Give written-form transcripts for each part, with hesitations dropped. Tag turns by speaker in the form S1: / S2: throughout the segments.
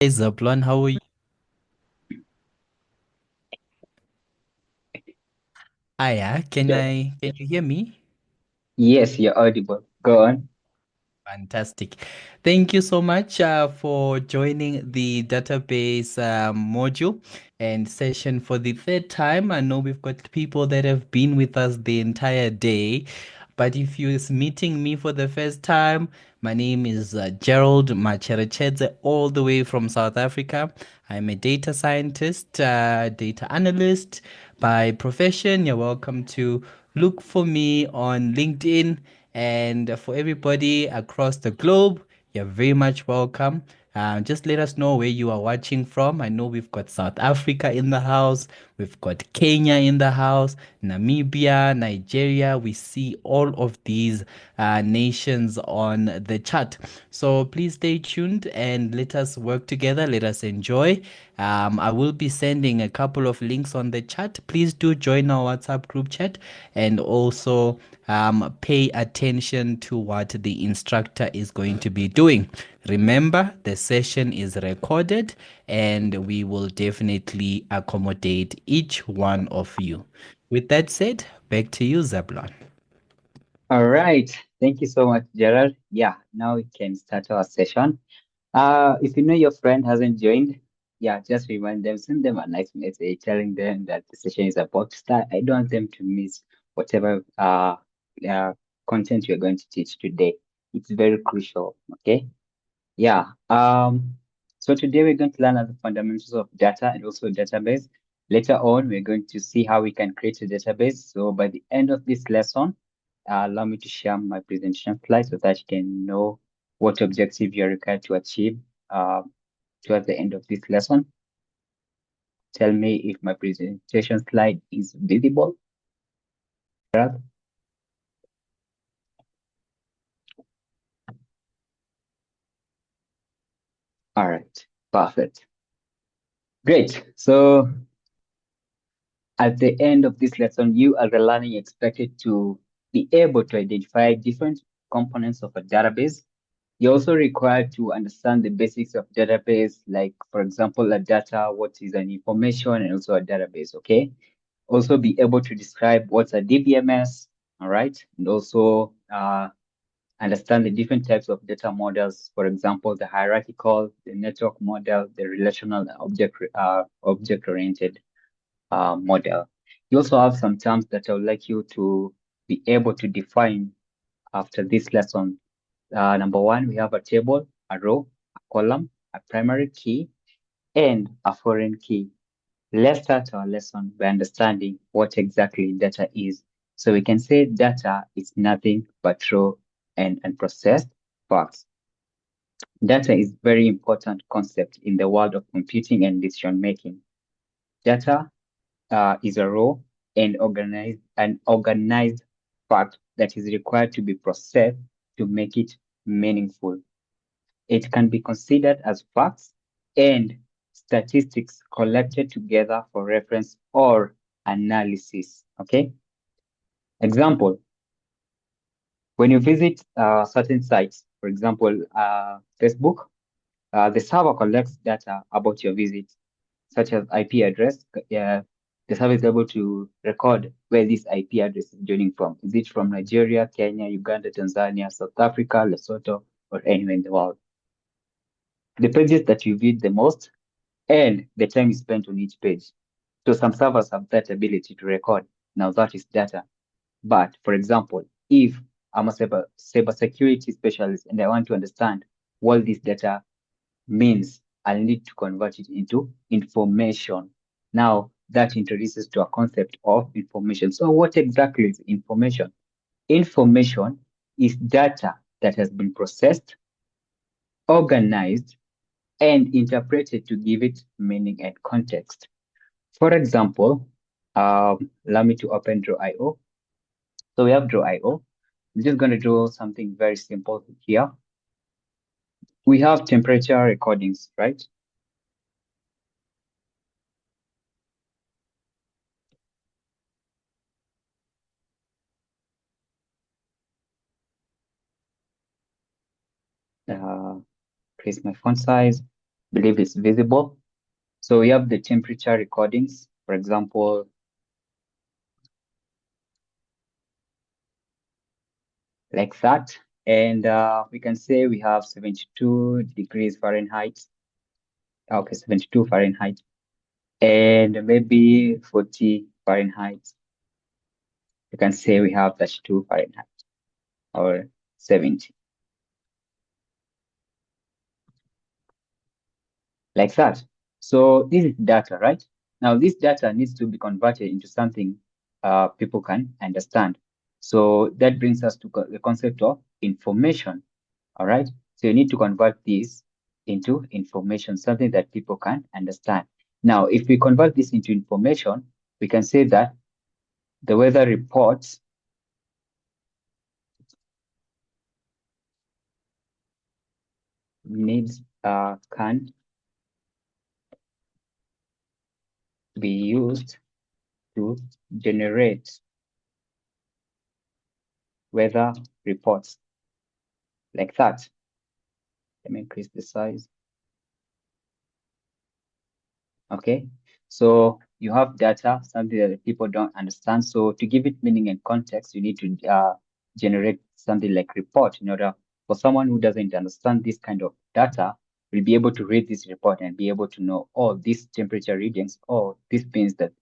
S1: Hey Zablon, how are you? Hiya,
S2: Yeah.
S1: can you hear me?
S2: Yes, you're audible. Go on.
S1: Fantastic. Thank you so much for joining the database module and session for the third time. I know we've got people that have been with us the entire day, but if you're meeting me for the first time, my name is Gerald Macherechedze, all the way from South Africa. I'm a data scientist, data analyst by profession. You're welcome to look for me on LinkedIn. And for everybody across the globe, you're very much welcome. Just let us know where you are watching from. I know we've got South Africa in the house, we've got Kenya in the house, Namibia, Nigeria. We see all of these nations on the chat. So please stay tuned and let us work together. Let us enjoy. I will be sending a couple of links on the chat. Please do join our WhatsApp group chat and also pay attention to what the instructor is going to be doing. Remember, the session is recorded and we will definitely accommodate each one of you. With that said, back to you, Zablon.
S2: All right. Thank you so much, Gerald. Yeah, now we can start our session. If you know your friend hasn't joined, yeah, just remind them, send them a nice message telling them that the session is about to start. I don't want them to miss whatever uh content you're going to teach today. It's very crucial. Okay. Yeah. So today we're going to learn the fundamentals of data and also database. Later on, we're going to see how we can create a database. So by the end of this lesson, allow me to share my presentation slides so that you can know what objective you're required to achieve uh, towards the end of this lesson. Tell me if my presentation slide is visible. All right, perfect. Great. So at the end of this lesson, you as a learning expected to be able to identify different components of a database. You're also required to understand the basics of database, like, for example, a data, what is an information, and also a database, okay? Also be able to describe what's a DBMS, all right? And also understand the different types of data models, for example, the hierarchical, the network model, the relational object-oriented model. You also have some terms that I would like you to be able to define after this lesson. Number one, we have a table, a row, a column, a primary key, and a foreign key. Let's start our lesson by understanding what exactly data is. So we can say data is nothing but raw and unprocessed facts. Data is very important concept in the world of computing and decision making. Data is a raw and organized fact that is required to be processed to make it meaningful. It can be considered as facts and statistics collected together for reference or analysis. Okay. Example, when you visit certain sites, for example, Facebook, the server collects data about your visit, such as IP address. The server is able to record where this IP address is joining from. Is it from Nigeria, Kenya, Uganda, Tanzania, South Africa, Lesotho, or anywhere in the world? The pages that you viewed the most and the time you spent on each page. So some servers have that ability to record. Now that is data. But for example, if I'm a cybersecurity specialist and I want to understand what this data means, I'll need to convert it into information. Now that introduces to a concept of information. So what exactly is information? Information is data that has been processed, organized, and interpreted to give it meaning and context. For example, allow me to open Draw.io. So we have Draw.io. I'm just going to draw something very simple here. We have temperature recordings, right? Uh, Increase my font size. believe it's visible. So we have the temperature recordings, for example, like that. And we can say we have 72 degrees Fahrenheit. Okay, 72 Fahrenheit. And maybe 40 Fahrenheit. You can say we have 32 Fahrenheit or 70, like that. So this is data, right? Now this data needs to be converted into something people can understand. So that brings us to the concept of information. All right. So you need to convert this into information, something that people can understand. Now, if we convert this into information, we can say that the weather reports needs can be used to generate weather reports, like that. Let me increase the size. Okay. So you have data, something that people don't understand. So to give it meaning and context, you need to generate something like report in order for someone who doesn't understand this kind of data will be able to read this report and be able to know, oh, these temperature readings, oh, this means that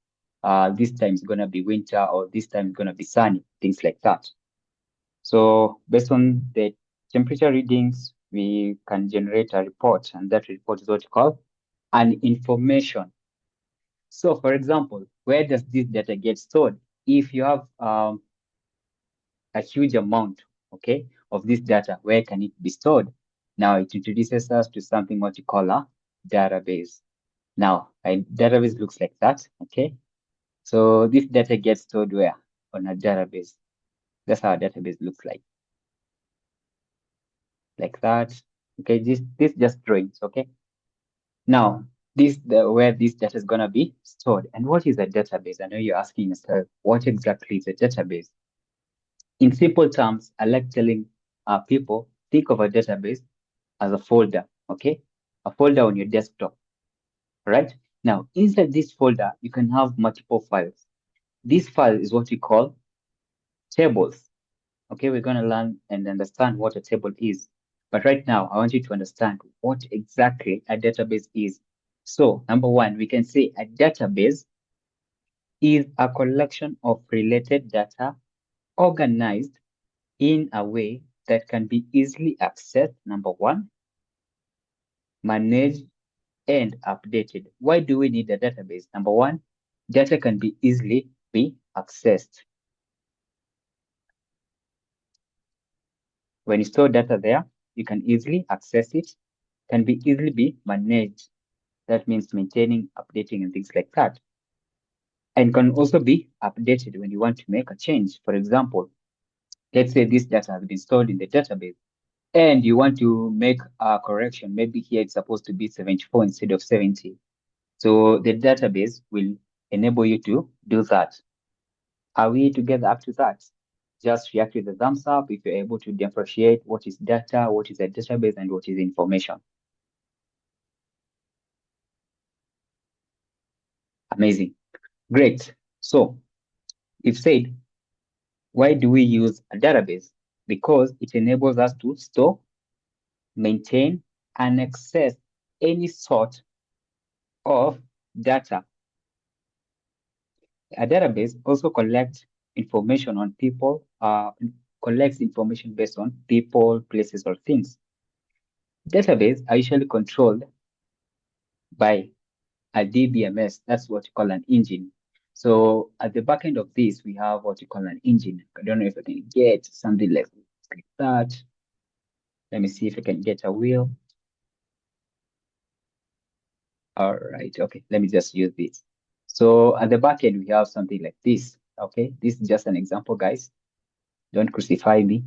S2: this time is going to be winter or this time is going to be sunny, things like that. So based on the temperature readings, we can generate a report, and that report is what you call an information. So for example, where does this data get stored? If you have a huge amount, okay, of this data, where can it be stored? Now it introduces us to something what you call a database. Now a database looks like that, okay? So this data gets stored where? On a database. That's how a database looks like that. Okay, this just drawings, okay? Now this where this data is gonna be stored. And what is a database? I know you're asking yourself, what exactly is a database? In simple terms, I like telling people, think of a database as a folder, okay? A folder on your desktop, right? Now, inside this folder, you can have multiple files. This file is what we call tables, okay? We're going to learn and understand what a table is. But right now, I want you to understand what exactly a database is. So, number one, we can say a database is a collection of related data organized in a way that can be easily accessed, number one, managed, and updated. Why do we need a database? Number one, data can be easily be accessed. When you store data there, you can easily access it, can be easily be managed. That means maintaining, updating, and things like that. And can also be updated when you want to make a change. For example, let's say this data has been stored in the database and you want to make a correction. Maybe here it's supposed to be 74 instead of 70. So the database will enable you to do that. Are we together up to that? Just react with the thumbs up if you're able to differentiate what is data, what is a database, and what is information. Amazing. Great. So if said, why do we use a database? Because it enables us to store, maintain, and access any sort of data. A database also collects information on people, collects information based on people, places, or things. Databases are usually controlled by a DBMS. That's what you call an engine. So at the back end of this, we have what you call an engine. I don't know if I can get something like that. Let me see if I can get a wheel. All right. Okay. Let me just use this. So at the back end, we have something like this. Okay. This is just an example, guys. Don't crucify me.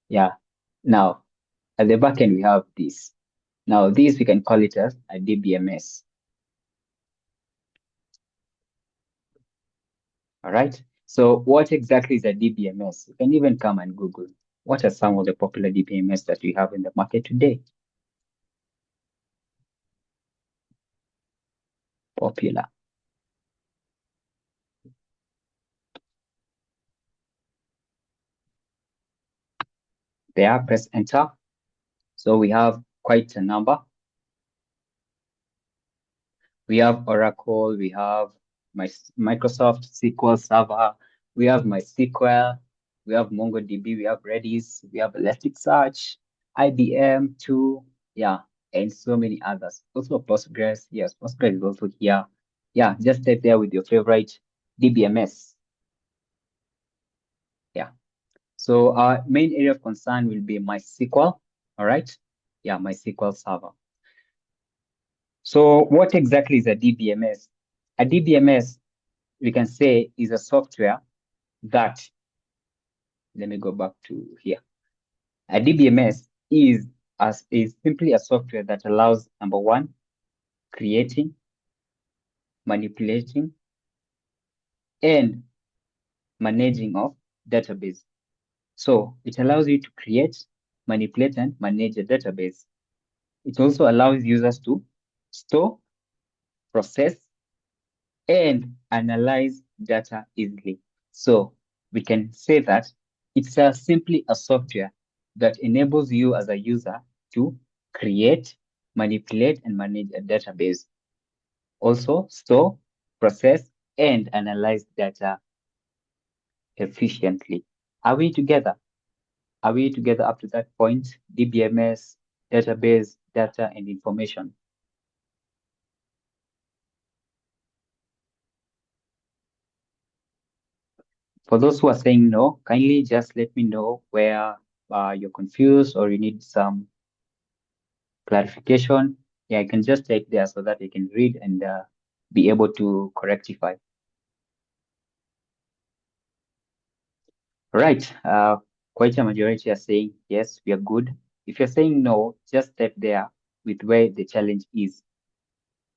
S2: Yeah. Now, at the back end, we have this. Now, this we can call it as a DBMS. All right. So what exactly is a DBMS? You can even come and Google what are some of the popular DBMS that we have in the market today. popular. There, press enter. So we have quite a number. We have Oracle, we have Microsoft SQL Server, we have MySQL, we have MongoDB, we have Redis, we have Elasticsearch, IBM too, yeah, and so many others. Also Postgres, yes, Postgres is also here. Yeah, just type there with your favorite DBMS. Yeah. So our main area of concern will be MySQL, all right? Yeah, MySQL Server. So what exactly is a DBMS? A DBMS, we can say, is a software that, let me go back to here. A DBMS is simply a software that allows, number one, creating, manipulating, and managing of database. So it allows you to create, manipulate, and manage a database. It also allows users to store, process, and analyze data easily. So we can say that it's simply a software that enables you as a user to create, manipulate, and manage a database. Also store, process, and analyze data efficiently. Are we together? Are we together up to that point? DBMS, database, data, and information. For those who are saying no, kindly just let me know where you're confused or you need some clarification. Yeah, I can just type there so that I can read and be able to correctify. Right. Quite a majority are saying yes, we are good. If you're saying no, just type there with where the challenge is.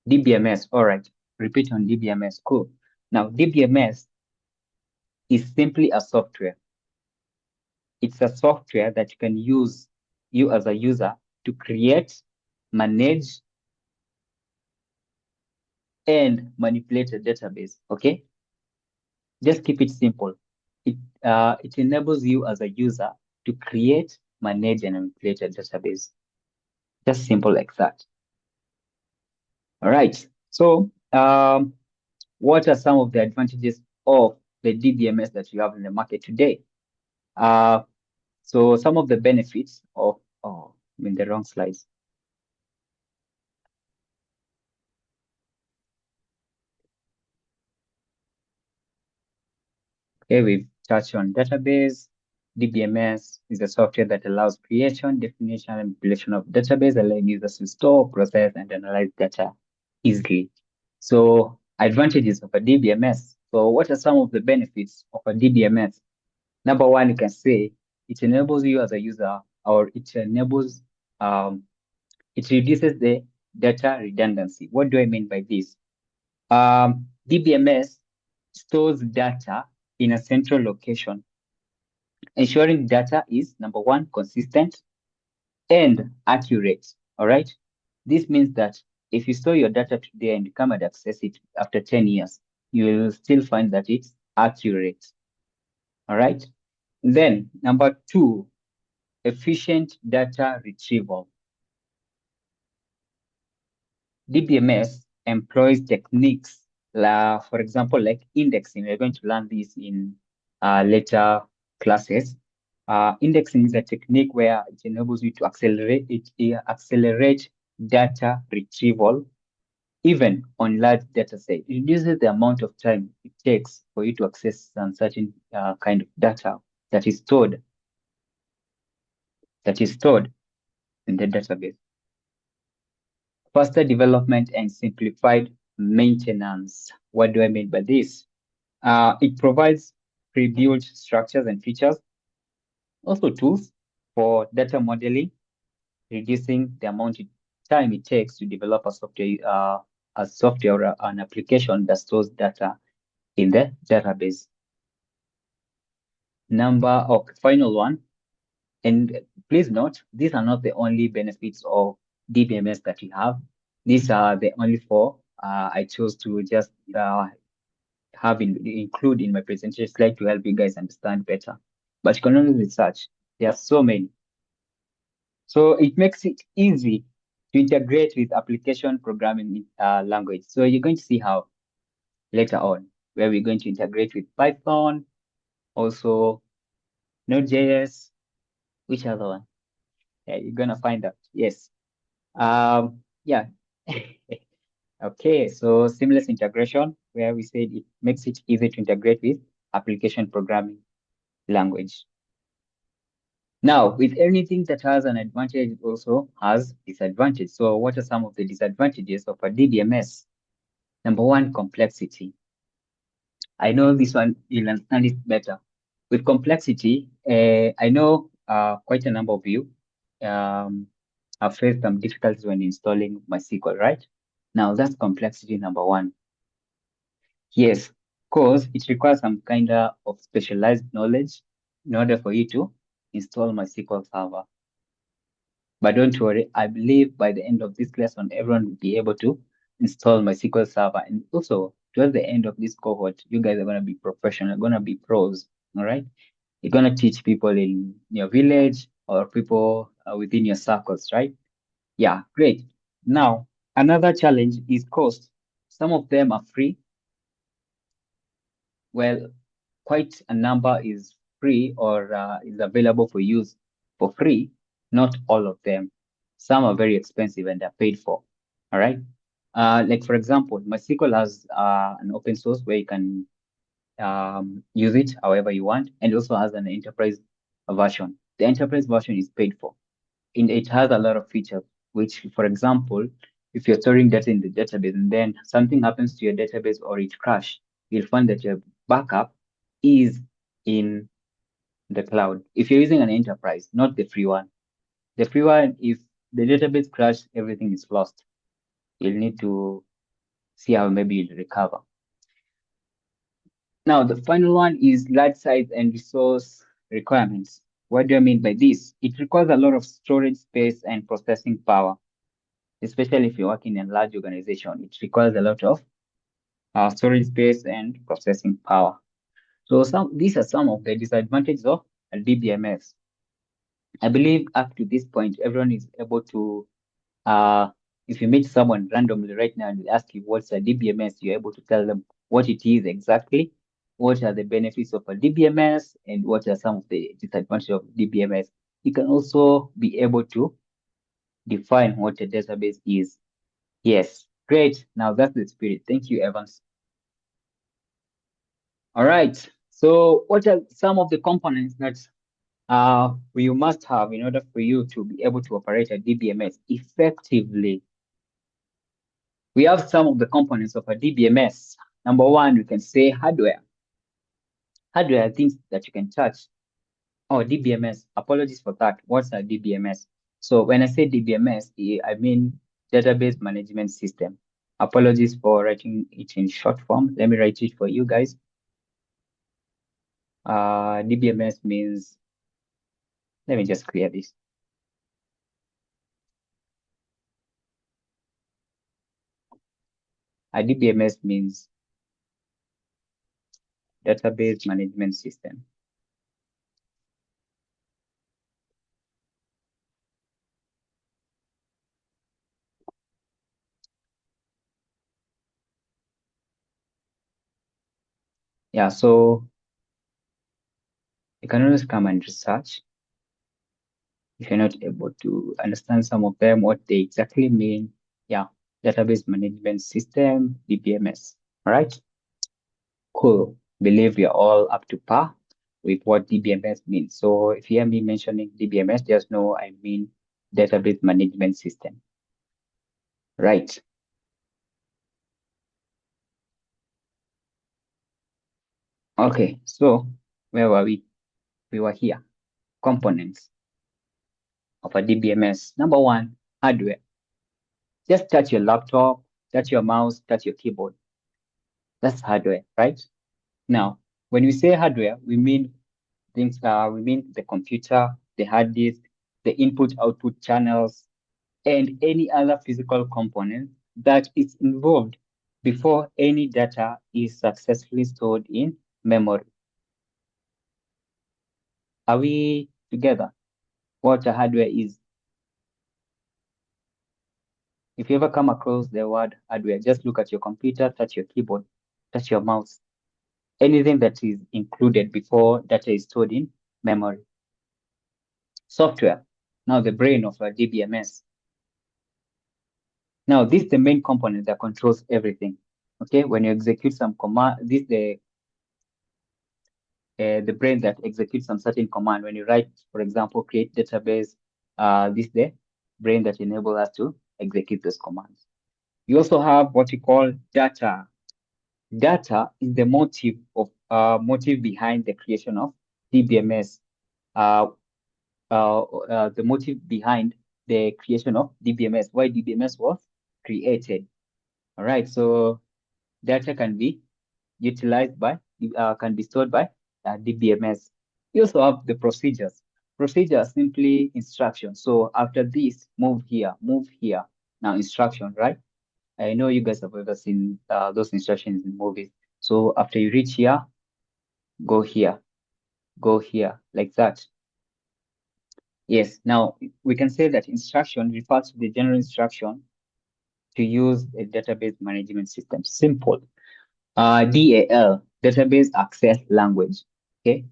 S2: DBMS. All right. Repeat on DBMS. Cool. Now, DBMS is simply a software. It's a software that you can use, you as a user, to create, manage, and manipulate a database. Okay, just keep it simple. It enables you as a user to create, manage, and manipulate a database. Just simple like that. All right. So what are some of the advantages of the DBMS that you have in the market today? So some of the benefits of, oh, I'm in the wrong slides. Okay, we've touched on database. DBMS is a software that allows creation, definition, and manipulation of database, allowing users to store, process, and analyze data easily. So, advantages of a DBMS. So, what are some of the benefits of a DBMS? Number one, you can say it enables you as a user, or it reduces the data redundancy. What do I mean by this? DBMS stores data in a central location, ensuring data is, number one, consistent and accurate. All right. This means that if you store your data today and you come and access it after 10 years, you will still find that it's accurate. All right. Then number two, efficient data retrieval. DBMS employs techniques, for example, like indexing. We're going to learn this in later classes. Indexing is a technique where it enables you to accelerate data retrieval, even on large data sets. It reduces the amount of time it takes for you to access some certain kind of data that is stored in the database. Faster development and simplified maintenance. What do I mean by this? It provides pre-built structures and features, also tools for data modeling, reducing the amount of time it takes to develop a software or an application that stores data in the database. Final one, and please note, these are not the only benefits of DBMS that you have. These are the only four I chose to just include in my presentation slide to help you guys understand better. But you can only research. There are so many. So it makes it easy to integrate with application programming language. So you're going to see how later on, where we're going to integrate with Python, also Node.js, which other one? Yeah, you're gonna find out. Yes. Yeah. Okay, so seamless integration, where we said it makes it easy to integrate with application programming language. Now, with anything that has an advantage, it also has disadvantage. So what are some of the disadvantages of a DBMS? Number one, complexity. I know this one, you'll understand it better. With complexity, I know quite a number of you have faced some difficulties when installing MySQL, right? Now, that's complexity number one. Yes, because it requires some kind of specialized knowledge in order for you to install MySQL Server. But don't worry, I believe by the end of this lesson, everyone will be able to install MySQL Server. And also, towards the end of this cohort, you guys are going to be professional, going to be pros, all right? You're going to teach people in your village or people within your circles, right? Yeah, great. Now, another challenge is cost. Some of them are free. Well, quite a number is free or is available for use for free. Not all of them. Some are very expensive and they're paid for. All right. Like for example, MySQL has an open source where you can use it however you want, and also has an enterprise version. The enterprise version is paid for. And it has a lot of features, which, for example, if you're storing data in the database and then something happens to your database or it crash, you'll find that your backup is in the cloud. If you're using an enterprise, not the free one. The free one, if the database crash, everything is lost. You'll need to see how maybe you'll recover. Now, the final one is large size and resource requirements. What do I mean by this? It requires a lot of storage space and processing power, especially if you work in a large organization. It requires a lot of storage space and processing power. So these are some of the disadvantages of a DBMS. I believe up to this point, everyone is able to, if you meet someone randomly right now and they ask you what's a DBMS, you're able to tell them what it is exactly, what are the benefits of a DBMS, and what are some of the disadvantages of DBMS. You can also be able to define what a database is. Yes, great. Now that's the spirit. Thank you, Evans. All right. So what are some of the components that you must have in order for you to be able to operate a DBMS effectively? We have some of the components of a DBMS. Number one, we can say hardware. Hardware are things that you can touch. Oh, DBMS. Apologies for that. What's a DBMS? So when I say DBMS, I mean database management system. Apologies for writing it in short form. Let me write it for you guys. DBMS means, let me just clear this. A DBMS means database management system. Yeah, so you can always come and research if you're not able to understand some of them, what they exactly mean. Yeah, database management system, DBMS. All right, cool. Believe you're all up to par with what DBMS means. So if you hear me mentioning DBMS, just know I mean database management system. Right. Okay, so where were we? We were here. Components of a DBMS. Number one, hardware. Just touch your laptop, touch your mouse, touch your keyboard. That's hardware, right? Now, when we say hardware, we mean things, we mean the computer, the hard disk, the input-output channels, and any other physical component that is involved before any data is successfully stored in memory. Are we together? What a hardware is. If you ever come across the word hardware, just look at your computer, touch your keyboard, touch your mouse. Anything that is included before data is stored in memory. Software, now the brain of a DBMS. Now, this is the main component that controls everything. Okay, when you execute some command, this is the brain that executes some certain command. When you write, for example, create database, this is the brain that enables us to execute those commands. You also have what you call data. Data is the motive behind the creation of DBMS. Uh, the motive behind the creation of DBMS, why DBMS was created. All right, so data can be utilized by, can be stored by DBMS. You also have the procedures. Procedure are simply instructions. So after this, move here, move here. Now instruction, right? I know you guys have ever seen those instructions in movies. So after you reach here, go here, go here, like that. Yes, now we can say that instruction refers to the general instruction to use a database management system. Simple. DAL, database access language. Okay,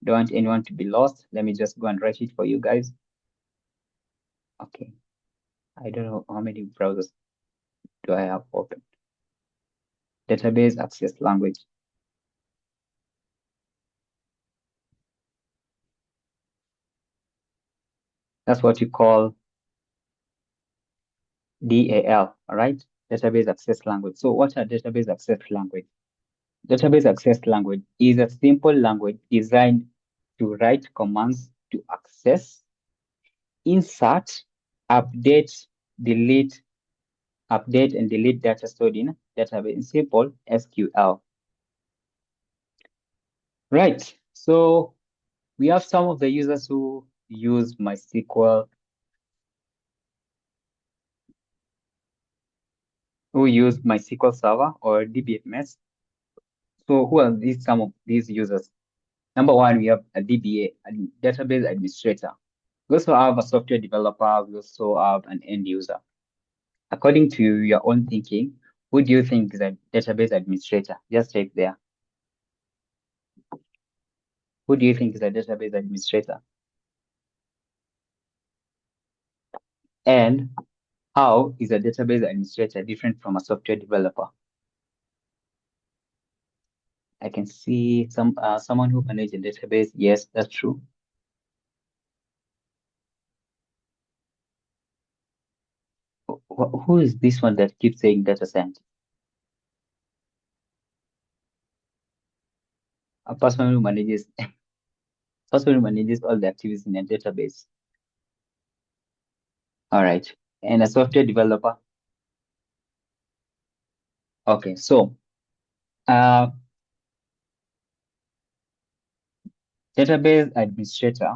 S2: don't want anyone to be lost. Let me just go and write it for you guys. Okay, I don't know how many browsers do I have open. Database access language. That's what you call DAL, all right? Database access language. So what are database access language? Database access language is a simple language designed to write commands to access, insert, update, delete, update and delete data stored in database in simple SQL. Right. So we have some of the users who use MySQL, who use MySQL Server or DBMS. So who are these some of these users? Number one, we have a DBA, a database administrator. We also have a software developer. We also have an end user. According to your own thinking, who do you think is a database administrator? Just type there. Who do you think is a database administrator? And how is a database administrator different from a software developer? I can see someone who manages a database. Yes, that's true. Who is this one that keeps saying data scientist? A person who manages person who manages all the activities in a database. All right. And a software developer. Okay, so uh database administrator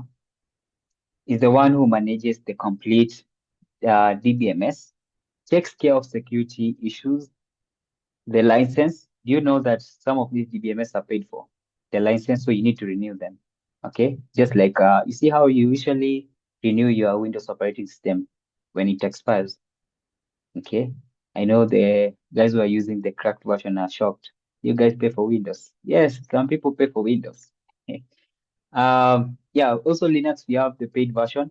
S2: is the one who manages the complete DBMS, takes care of security issues, the license. Do you know that some of these DBMS are paid for? The license, so you need to renew them. Okay, just like you see how you usually renew your Windows operating system when it expires. Okay, I know the guys who are using the cracked version are shocked. You guys pay for Windows? Yes, some people pay for Windows. Yeah, also Linux, we have the paid version.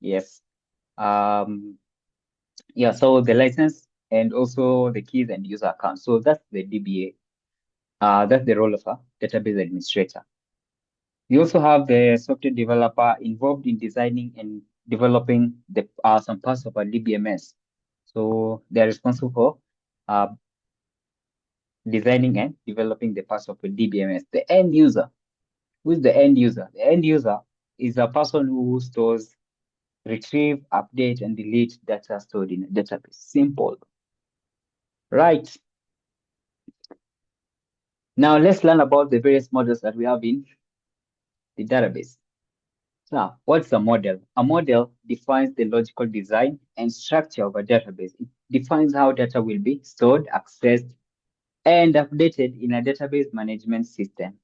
S2: Yes. Um, yeah, so the license and also the keys and user account. So that's the DBA. That's the role of a database administrator. We also have the software developer involved in designing and developing the some parts of our DBMS. So they're responsible for uh, designing and developing the parts of a DBMS. The end user, who is the end user? The end user is a person who stores, retrieve, update, and delete data stored in a database. Simple, right? Now let's learn about the various models that we have in the database. Now, what's a model? A model defines the logical design and structure of a database. It defines how data will be stored, accessed, and updated in a database management system.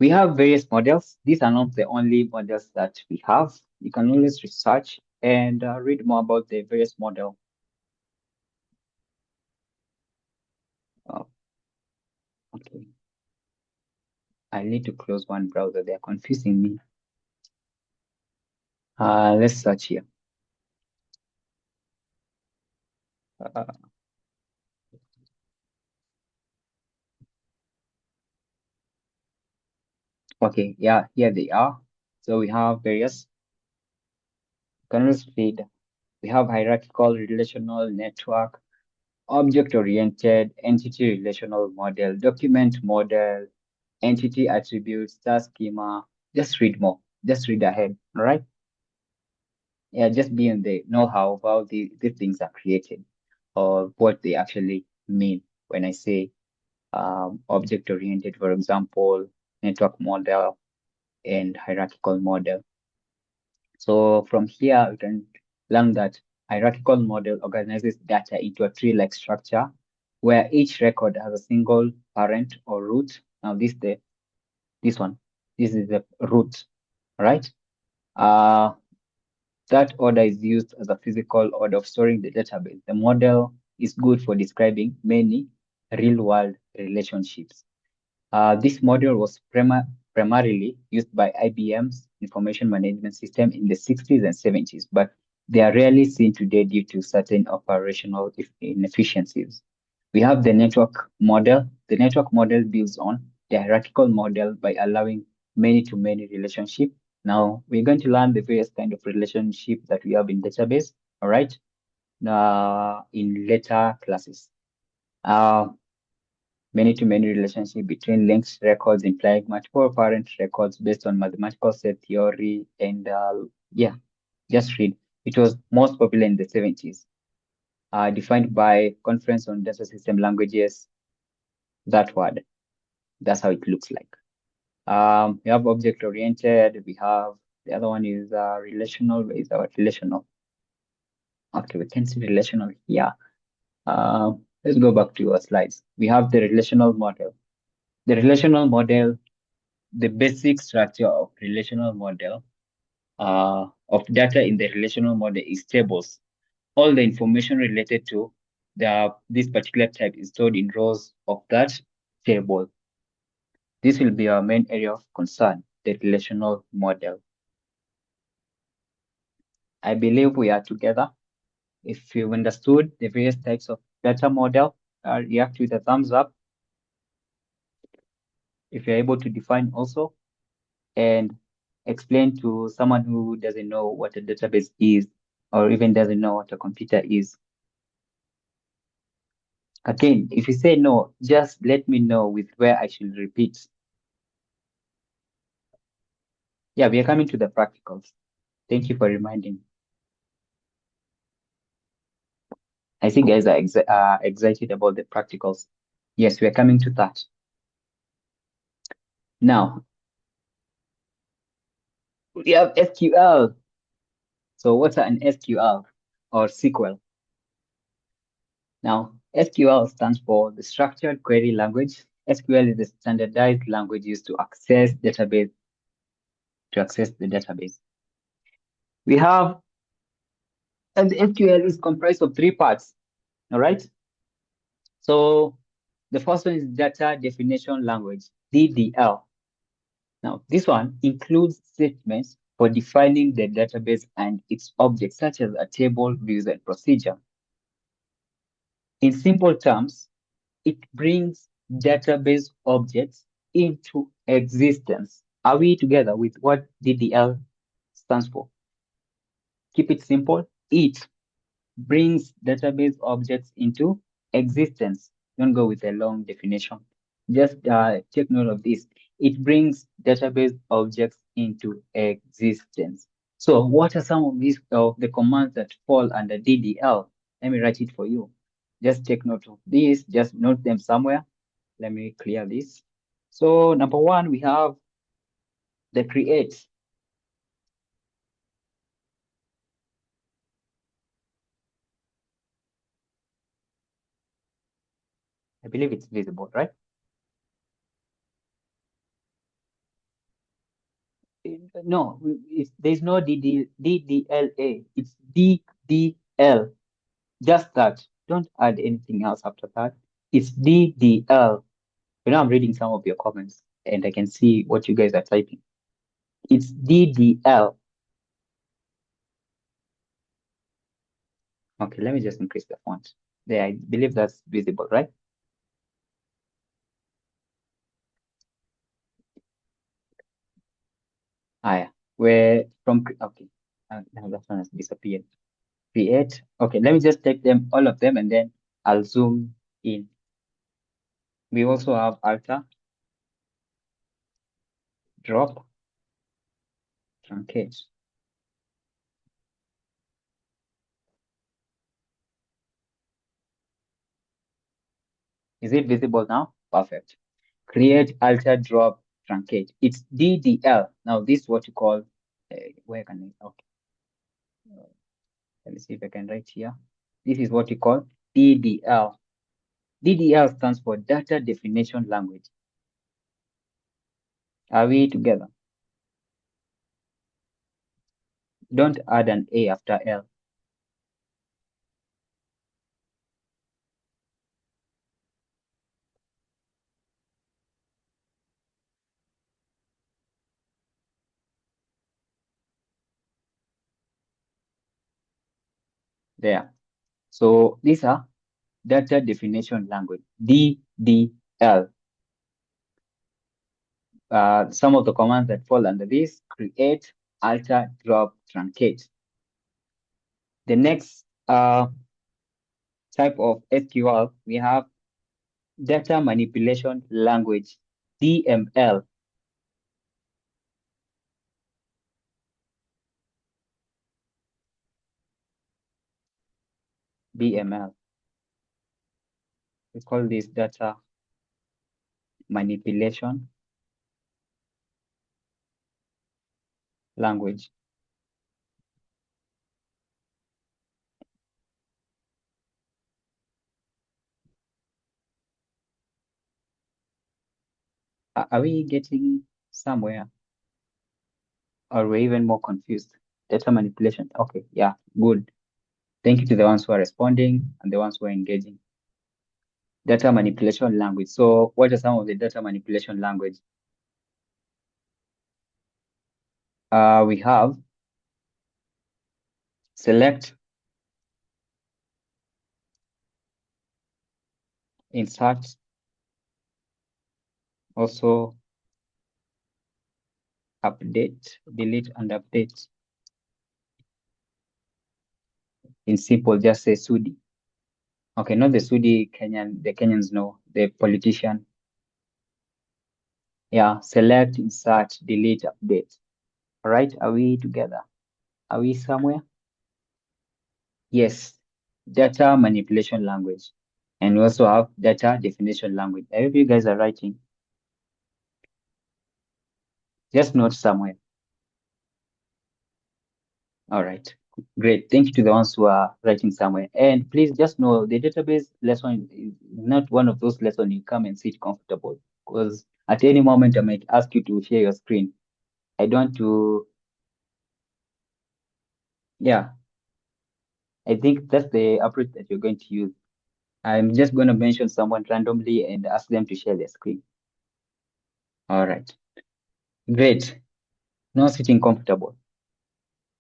S2: We have various models. These are not the only models that we have. You can always research and read more about the various model. Oh, okay. I need to close one browser. They're confusing me. Let's search here. Uh, okay, yeah, here they are. So we have various. You can always read. We have hierarchical, relational, network, object-oriented, entity relational model, document model, entity attributes, star schema. Just read more. Just read ahead. All right. Yeah, just be in the know-how of how these things are created or what they actually mean when I say object-oriented, for example, network model and hierarchical model. So from here, we can learn that hierarchical model organizes data into a tree-like structure where each record has a single parent or root. Now this one, this is the root, right? Uh, that order is used as a physical order of storing the database. The model is good for describing many real-world relationships. This model was primarily used by IBM's information management system in the 60s and 70s, but they are rarely seen today due to certain operational inefficiencies. We have the network model. The network model builds on the hierarchical model by allowing many-to-many relationship. Now, we're going to learn the various kind of relationship that we have in database, all right, in later classes. Uh, Many-to-many relationship between linked records implying multiple parent records based on mathematical set theory. And yeah, just read. It was most popular in the 70s, defined by Conference on Data System Languages, that word. That's how it looks like. We have object-oriented. We have the other one is relational. Is our relational? Okay, we can see relational here. Let's go back to our slides. We have the relational model. The relational model, the basic structure of relational model of data in the relational model is tables. All the information related to this particular type is stored in rows of that table. This will be our main area of concern, the relational model. I believe we are together. If you've understood the various types of data model, react with a thumbs up. If you're able to define also and explain to someone who doesn't know what a database is or even doesn't know what a computer is. Again, if you say no, just let me know with where I should repeat. Yeah, we are coming to the practicals. Thank you for reminding. I see guys are excited about the practicals. Yes, we are coming to that. Now, we have SQL. So what's an SQL or SQL? Now, SQL stands for the Structured Query Language. SQL is the standardized language used to access the database. We have, and the SQL is comprised of three parts. All right. So the first one is Data Definition Language, DDL. Now, this one includes statements for defining the database and its objects, such as a table, views, and procedure. In simple terms, it brings database objects into existence. Are we together with what DDL stands for? Keep it simple. It brings database objects into existence. Don't go with a long definition. Just take note of this. It brings database objects into existence. So what are some of these of the commands that fall under DDL? Let me write it for you. Just take note of this. Just note them somewhere. Let me clear this. So number one, we have The create. I believe it's visible, right? No, there's no DDLA. It's DDL. Just that. Don't add anything else after that. It's DDL. You know, I'm reading some of your comments and I can see what you guys are typing. It's DDL. Okay, let me just increase the font. There, I believe that's visible, right? Ah, yeah. Where from, okay. Now that one has disappeared. Create. Okay, let me just take them, all of them, and then I'll zoom in. We also have alter, drop, truncate. Is it visible now? Perfect. Create, alter, drop, truncate. It's DDL. Now, this is what you call, where can I, okay. Let me see if I can write here. This is what you call DDL. DDL stands for Data Definition Language. Are we together? Don't add an A after L. There. So these are Data Definition Language, DDL. Some of the commands that fall under this: create, alter, drop, truncate. The next type of SQL, we have Data Manipulation Language, DML. DML. We call this Data Manipulation Language. Are we getting somewhere? Or we're even more confused? Data manipulation. Okay, yeah, good. Thank you to the ones who are responding and the ones who are engaging. Data manipulation language. So what are some of the data manipulation language? We have select, insert, also update, delete, and update. In simple, just say Sudi. Okay, not the Sudi Kenyan, the Kenyans know, the politician. Yeah, select, insert, delete, update. All right, are we together? Are we somewhere? Yes, data manipulation language. And we also have data definition language. I hope you guys are writing. Just note somewhere. All right, great. Thank you to the ones who are writing somewhere. And please just know the database lesson is not one of those lessons you come and sit comfortable, because at any moment I might ask you to share your screen. I don't want to, yeah, I think that's the approach that you're going to use. I'm just going to mention someone randomly and ask them to share their screen. All right, great. No sitting comfortable.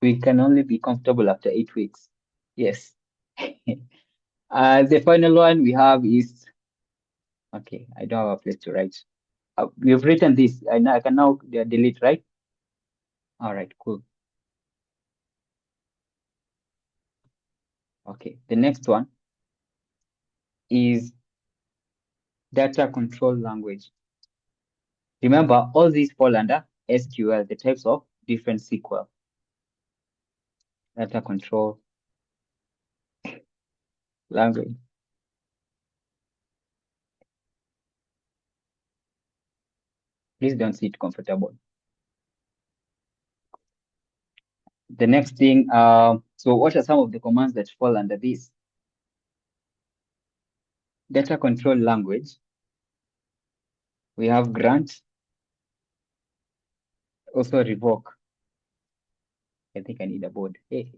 S2: We can only be comfortable after 8 weeks. Yes. The final one we have is, okay, I don't have a place to write. We've written this. I can now delete, right? All right, cool. Okay, the next one is data control language. Remember, all these fall under SQL, the types of different SQL. Data control language. Please don't sit comfortable. The next thing, so what are some of the commands that fall under this? Data control language. We have grant, also revoke. I think I need a board. Hey.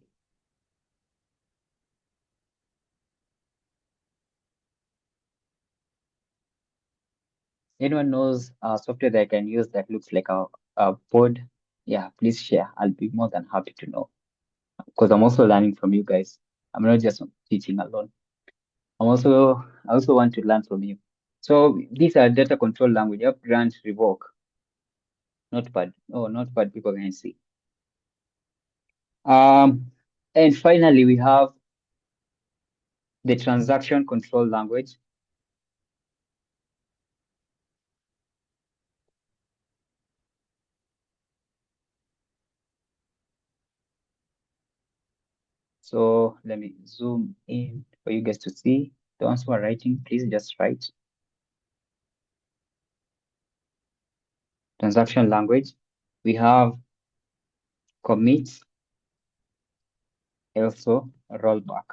S2: Anyone knows software that I can use that looks like a board? Yeah, please share. I'll be more than happy to know because I'm also learning from you guys. I'm not just teaching alone. I also want to learn from you. So these are data control language. You have grant, revoke, notepad. Oh, notepad people can see. And finally we have the transaction control language. So let me zoom in for you guys to see. The ones who are writing, please just write. Transaction language. We have commit, also rollback.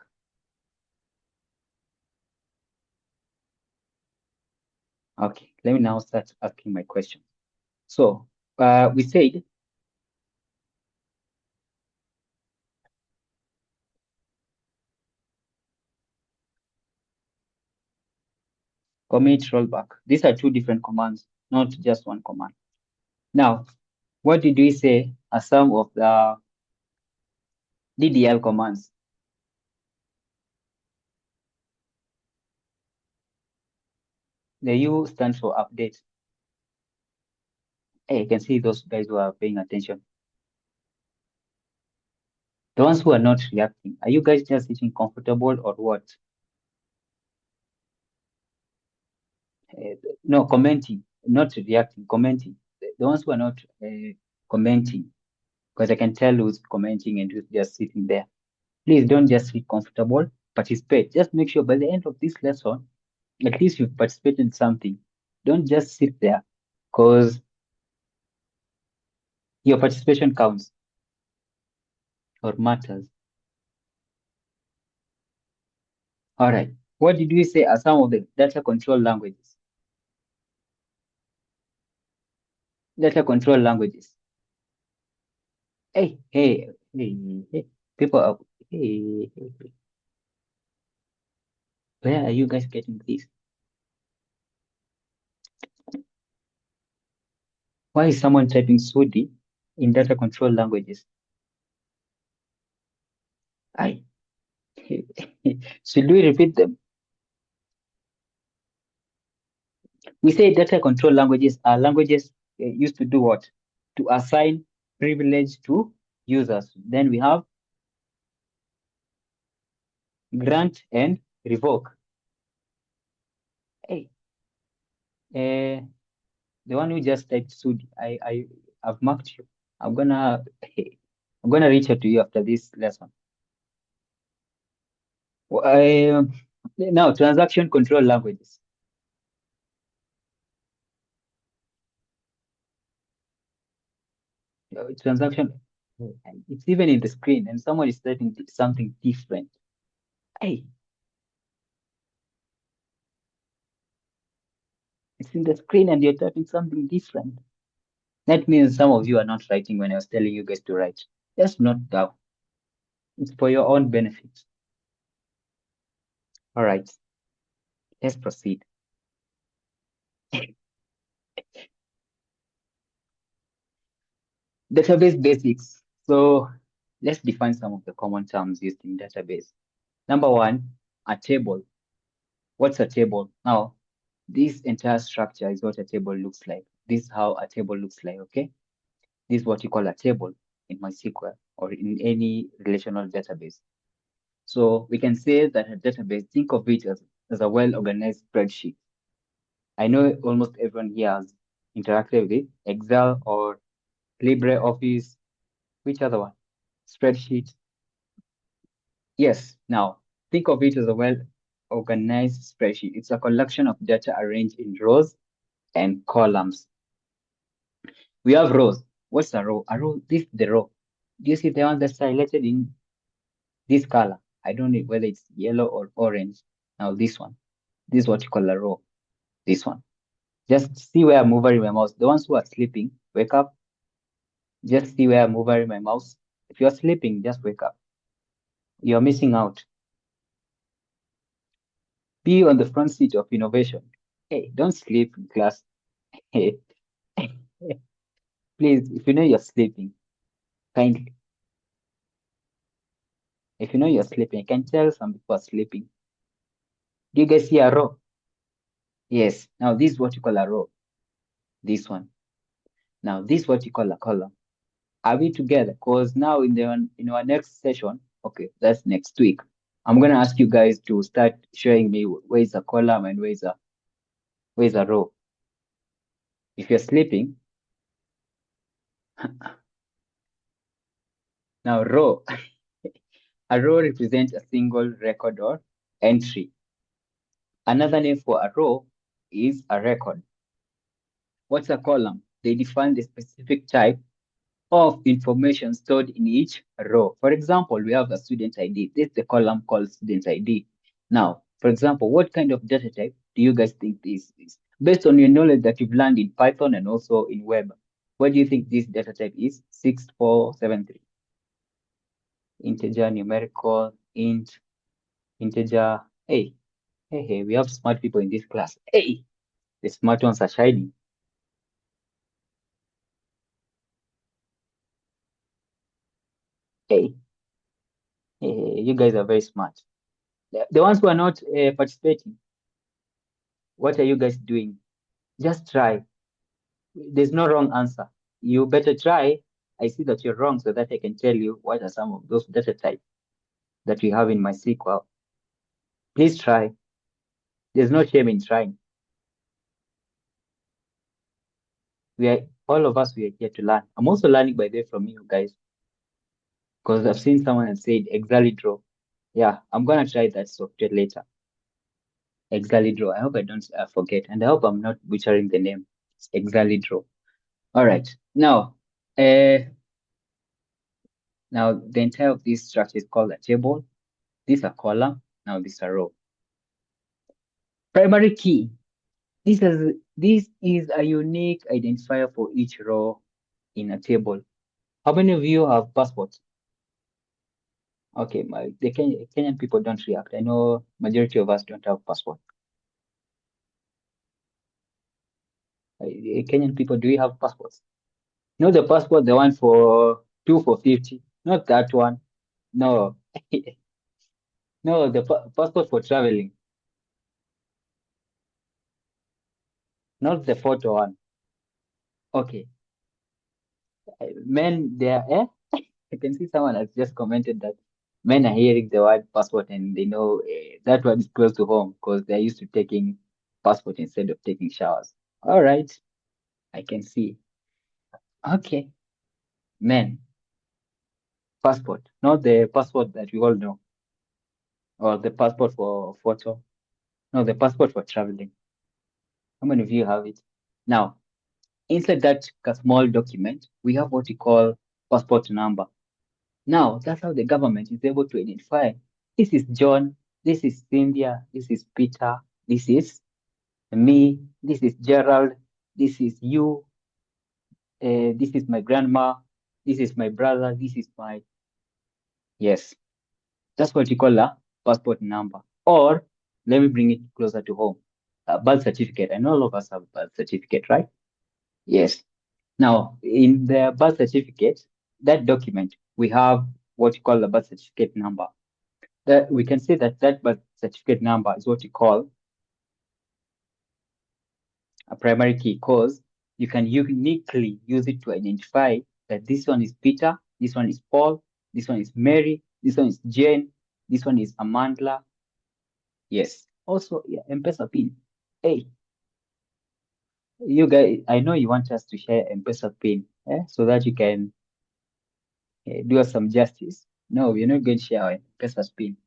S2: Okay, let me now start asking my question. So we said commit, rollback. These are two different commands, not just one command. Now, what did we say are some of the DDL commands? The U stands for update. Hey, I can see those guys who are paying attention. The ones who are not reacting, are you guys just sitting comfortable or what? Uh, no, commenting, not reacting, commenting. The ones who are not commenting, because I can tell who's commenting and who's just sitting there. Please don't just sit comfortable, participate. Just make sure by the end of this lesson, at least you've participated in something. Don't just sit there, because your participation counts or matters. All right. What did we say are some of the data control languages? Data control languages. Hey, hey, hey, hey. People are, hey, hey, hey. Where are you guys getting this? Why is someone typing Sudi in data control languages? I should we repeat them? We say data control languages are languages used to do what? To assign privilege to users. Then we have grant and revoke. Hey, uh, the one who just typed Sudi, I've marked you. I'm gonna I'm gonna reach out to you after this lesson. Now transaction control languages. Transaction. It's even in the screen, and someone is typing something different. Hey, it's in the screen, and you're typing something different. That means some of you are not writing when I was telling you guys to write. Just note down. It's for your own benefit. All right, let's proceed. Database basics. So let's define some of the common terms used in database. Number one, a table. What's a table? Now, this entire structure is what a table looks like. This is how a table looks like, okay? This is what you call a table in MySQL or in any relational database. So we can say that a database, think of it as a well-organized spreadsheet. I know almost everyone here has interacted with it, Excel or LibreOffice. Which other one? Spreadsheet. Yes. Now, think of it as a well-organized spreadsheet. It's a collection of data arranged in rows and columns. We have rows. What's a row? A row, this is the row. Do you see the one that's highlighted in this color? I don't know whether it's yellow or orange. Now this one. This is what you call a row. This one. Just see where I'm moving my mouse. The ones who are sleeping, wake up. Just see where I'm moving my mouse. If you're sleeping, just wake up. You're missing out. Be on the front seat of innovation. Hey, don't sleep in class. Hey, please, if you know you're sleeping, kindly. If you know you're sleeping, I can tell some people are sleeping. Do you guys see a row? Yes. Now this is what you call a row. This one. Now this is what you call a column. Are we together? Because now in our next session, okay, that's next week. I'm gonna ask you guys to start showing me where is a column and where is a row. If you're sleeping, now row. A row represents a single record or entry. Another name for a row is a record. What's a column? They define the specific type of information stored in each row. For example, we have a student ID. This is the column called student ID. Now, for example, what kind of data type do you guys think this is? Based on your knowledge that you've learned in Python and also in web, what do you think this data type is? 6473. Integer, numerical, int, integer. Hey, hey, we have smart people in this class. Hey, the smart ones are shining. Hey, hey, you guys are very smart. The ones who are not participating, what are you guys doing? Just try. There's no wrong answer. You better try. I see that you're wrong so that I can tell you what are some of those data types that we have in MySQL. Please try. There's no shame in trying. We are all of us we are here to learn. I'm also learning by the way from you guys because I've seen someone and said Exalidraw. Yeah, I'm gonna try that software later. Exalidraw. I hope I don't forget, and I hope I'm not butchering the name. It's Exalidraw. All right. Uh, now the entire of this structure is called a table. This is a column. Now this is a row. Primary key. This is a unique identifier for each row in a table. How many of you have passports? Okay, the Kenyan people don't react. I know majority of us don't have passport. Kenyan people, do you have passports? Not the passport, the one for 2 for 50. Not that one. No, no, the passport for traveling. Not the photo one. Okay, men, they are. I can see someone has just commented that men are hearing the word passport and they know that word is close to home because they're used to taking passport instead of taking showers. All right, I can see. Okay, men, passport, not the passport that we all know, or the passport for photo. No, the passport for traveling. How many of you have it? Now, inside that small document, we have what we call passport number. Now, that's how the government is able to identify this is John, this is Cynthia, this is Peter, this is me, this is Gerald, this is you, this is my grandma, this is my brother, this is my. Yes, that's what you call a passport number. Or let me bring it closer to home. A birth certificate. I know all of us have birth certificate, right? Yes. Now, in the birth certificate, that document, we have what you call the birth certificate number. That we can say that that birth certificate number is what you call a primary key because you can uniquely use it to identify that this one is Peter, this one is Paul, this one is Mary, this one is Jane, this one is Amandla. Yes. Also, yeah, M-Pesa PIN. Hey, you guys, I know you want us to share M-Pesa PIN, so that you can do us some justice. No, we're not going to share our M-Pesa PIN.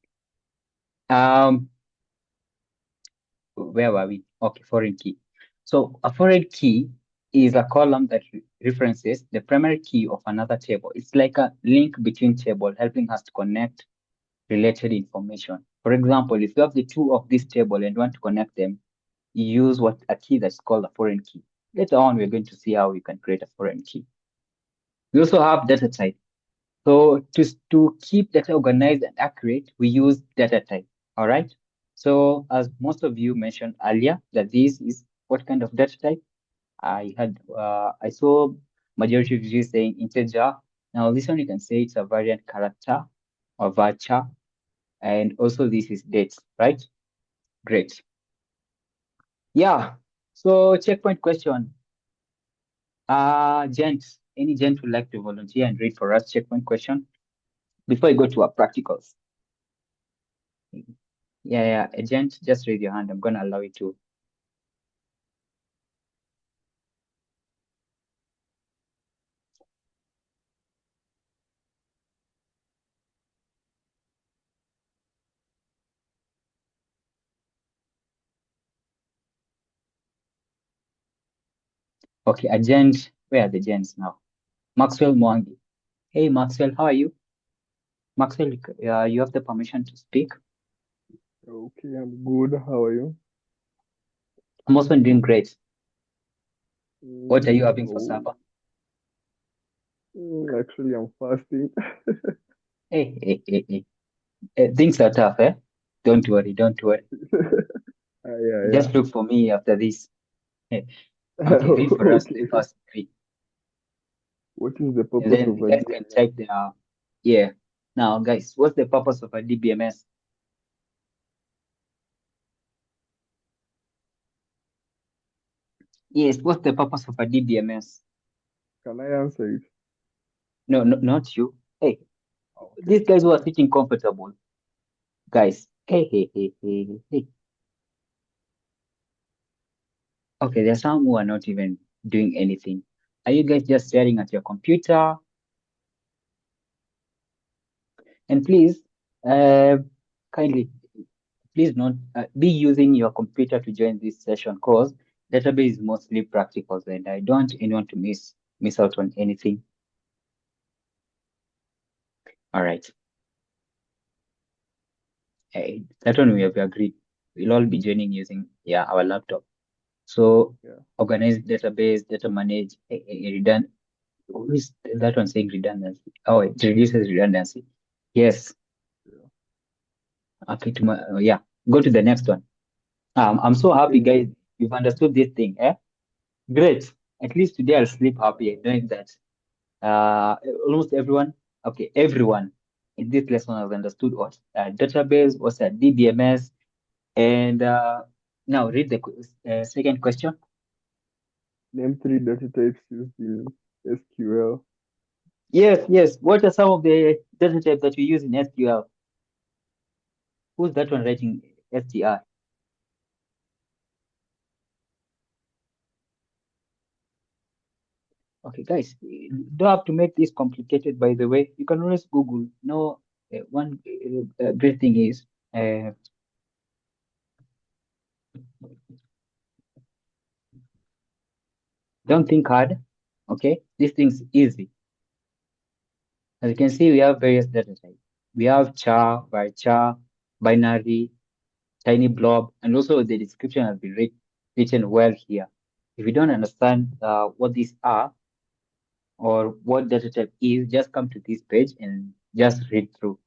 S2: Where were we? Okay, foreign key. So a foreign key is a column that references the primary key of another table. It's like a link between table, helping us to connect related information. For example, if you have the two of this table and want to connect them, you use what a key that's called a foreign key. Later on, we're going to see how you can create a foreign key. We also have data type. So to keep data organized and accurate, we use data type. All right. So as most of you mentioned earlier, that this is what kind of data type? I saw majority of you saying integer. Now this one you can say it's a variant character or varchar, and also this is dates, right? Great. Yeah. So checkpoint question. Gent, any gent would like to volunteer and read for us checkpoint question before I go to our practicals? Yeah, a gent, just raise your hand. I'm gonna allow you to. Okay, a gent. Where are the gents now? Maxwell Mwangi. Hey, Maxwell, how are you? Maxwell, you have the permission to speak.
S3: Okay, I'm good. How are you?
S2: I'm also doing great. What are you having for
S3: Oh,
S2: supper?
S3: actually, I'm fasting.
S2: Hey. Things are tough, eh? Don't worry, don't worry.
S3: Yeah.
S2: Just look for me after this. Okay, read for us the
S3: Okay.
S2: first three.
S3: What is the
S2: And
S3: purpose
S2: then
S3: of
S2: the
S3: a
S2: guys can
S3: DMS?
S2: type their, yeah. Now, guys, what's the purpose of a DBMS? Yes, what's the purpose of a DBMS?
S3: Can I answer it?
S2: No, not you. Hey,
S3: Okay.
S2: these guys who are sitting comfortable, guys. Hey. Okay, there's some who are not even doing anything. Are you guys just staring at your computer? And please, uh, kindly, please not be using your computer to join this session because database is mostly practicals and I don't want anyone to miss out on anything. All right. That one we have agreed. We'll all be joining using our laptop. So
S3: Yeah.
S2: organize database, data manage, redundant. Who is that one saying redundancy? Oh, it reduces redundancy. Yes.
S3: Yeah.
S2: Okay. Yeah. Go to the next one. I'm so happy,
S3: Okay.
S2: guys. You've understood this thing, eh? Great. At least today I'll sleep happy
S3: Uh,
S2: knowing that almost everyone, okay, everyone in this lesson has understood what database, what's a DBMS, and now read the second question.
S3: Name three data types used in SQL.
S2: Yes. What are some of the data types that we use in SQL? Who's that one writing STR? Okay, guys, you don't have to make this complicated, by the way. You can always Google. No, one great thing is, uh, don't think hard. Okay, this thing's easy. As you can see, we have various data types. We have char, varchar, binary, tiny blob, and also the description has been written well here. If you don't understand what these are or what data type is, just come to this page and just read through.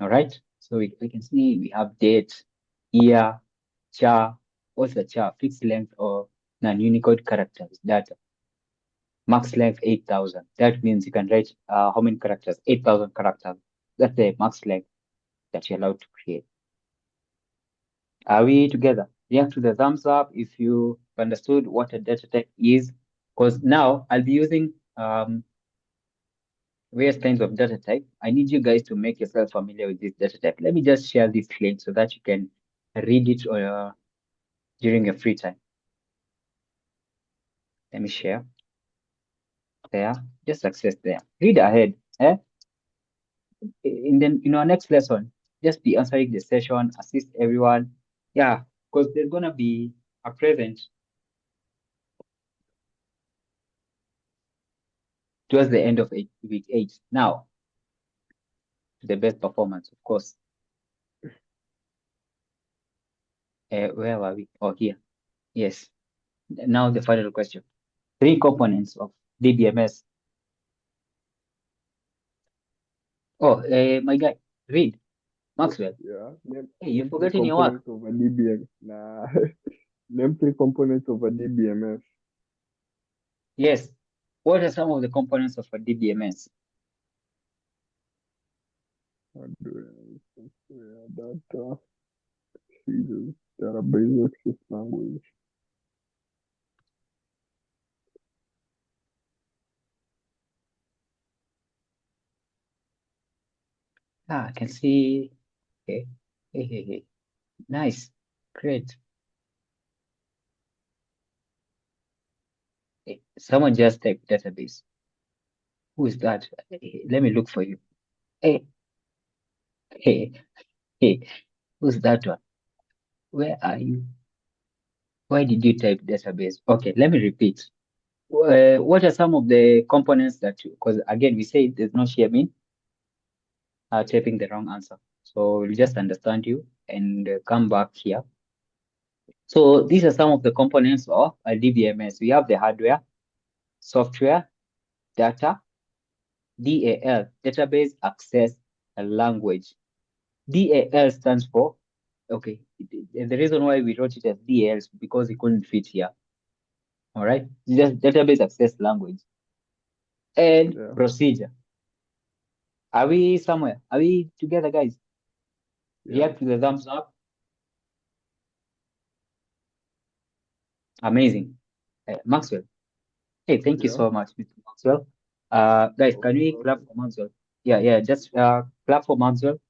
S2: All right. So we can see we have date, year, char. What's the char? Fixed length or non-Unicode characters data. Max length 8,000. That means you can write how many characters? 8,000 characters. That's the max length that you're allowed to create. Are we together? React to the thumbs up if you understood what a data type is. Because now I'll be using various kinds of data type. I need you guys to make yourself familiar with this data type. Let me just share this link so that you can read it during your free time. Let me share there. Just access there. Read ahead. Eh? In our next lesson, just be answering the session, assist everyone. Yeah, because there's gonna be a present. towards the end of week 8. Now, to the best performance, of course. Where were we? Oh, here. Yes. Now the final question. 3 components of DBMS. Oh, my guy, read. Maxwell.
S3: Yeah.
S2: Hey, you've
S3: Name three
S2: forgotten your work.
S3: components of a DBM. Nah. Name 3 components of a DBMS.
S2: Yes. What are some of the components of a DBMS?
S3: Hardware, software, data, features, database, access language.
S2: I can see. Okay. Hey. Nice. Great. Hey, someone just typed database. Who is that? Let me look for you. Hey, hey, who's that one? Where are you? Why did you type database? Okay, let me repeat. What are some of the components that you, because again, we say there's no shaming, typing the wrong answer. So we'll just understand you and come back here. So these are some of the components of a DBMS. We have the hardware, software, data, DAL, database access language. DAL stands for, okay, the reason why we wrote it as DAL is because it couldn't fit here. All right, just database access language and
S3: Yeah.
S2: procedure. Are we somewhere? Are we together, guys?
S3: Yeah.
S2: React to the thumbs up. Amazing. Maxwell. Hey, thank you
S3: Yeah.
S2: so much, Mr. Maxwell. Guys,
S3: Oh,
S2: can we
S3: okay.
S2: clap for Maxwell? Yeah, just clap for Maxwell.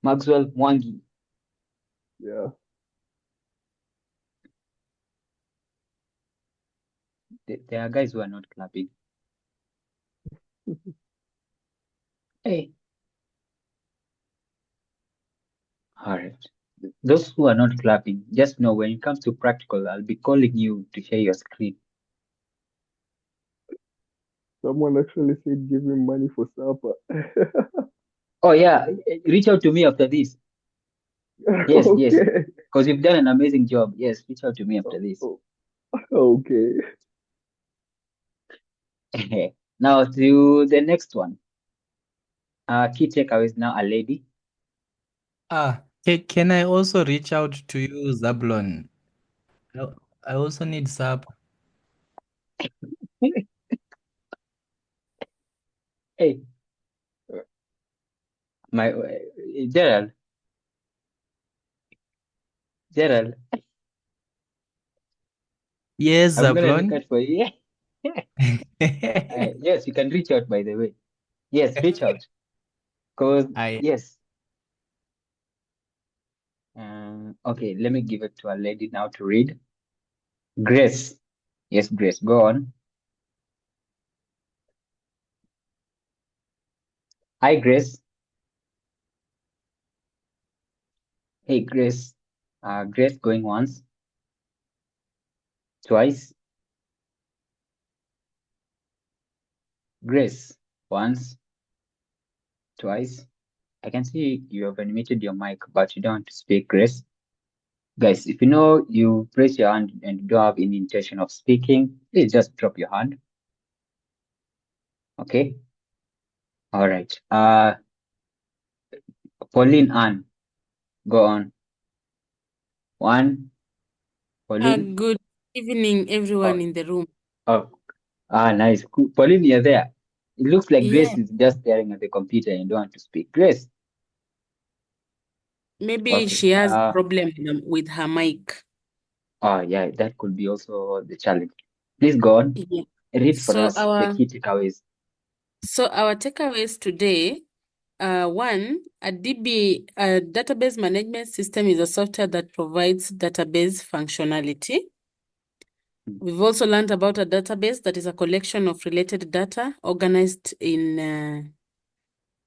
S2: Maxwell Mwangi.
S3: Yeah.
S2: There are guys who are not clapping. Hey. All right. Those who are not clapping, just know when it comes to practical, I'll be calling you to share your screen.
S3: Someone actually said give him money for supper.
S2: Oh yeah, reach out to me after this. Yes,
S3: Okay.
S2: because you've done an amazing job. Yes, reach out to me after
S3: Oh,
S2: this.
S3: oh, okay.
S2: Now to the next one. Key takeaways now, a lady.
S1: Can I also reach out to you, Zablon? I I also need sub.
S2: Hey, my Gerald, Gerald,
S1: Yes,
S2: I'm gonna look
S1: Zablon.
S2: out for you. Yes, you can reach out, by the way. Yes, reach out. Cause
S1: I
S2: yes. Okay, let me give it to a lady now to read. Grace. Yes, Grace, go on. Hi, Grace. Hey, Grace. Grace going once, twice. Grace, once, twice. I can see you have unmuted your mic, but you don't want to speak, Grace. Guys, if you know you raise your hand and you don't have any intention of speaking, please just drop your hand. Okay. All right. Pauline Ann, go on. One, Pauline.
S4: Good evening, everyone
S2: Oh,
S4: in the room.
S2: oh, nice. Pauline, you're there. It looks like
S4: Yeah,
S2: Grace is just staring at the computer and don't want to speak. Grace.
S4: maybe
S2: Okay.
S4: she has a problem with her mic.
S2: Oh, yeah, that could be also the challenge. Please go on.
S4: Yeah.
S2: Read for
S4: So
S2: us the key takeaways.
S4: our takeaways today, one, a database management system is a software that provides database functionality. We've also learned about a database that is a collection of related data organized in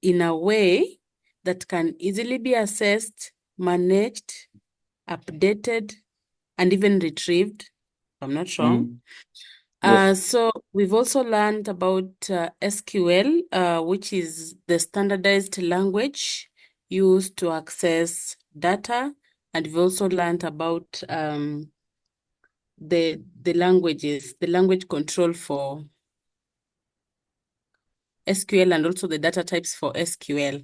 S4: a way that can easily be accessed, managed, updated, and even retrieved, if I'm not wrong.
S2: Yes.
S4: So we've also learned about SQL, which is the standardized language used to access data, and we've also learned about the languages, the language control for SQL, and also the data types for SQL.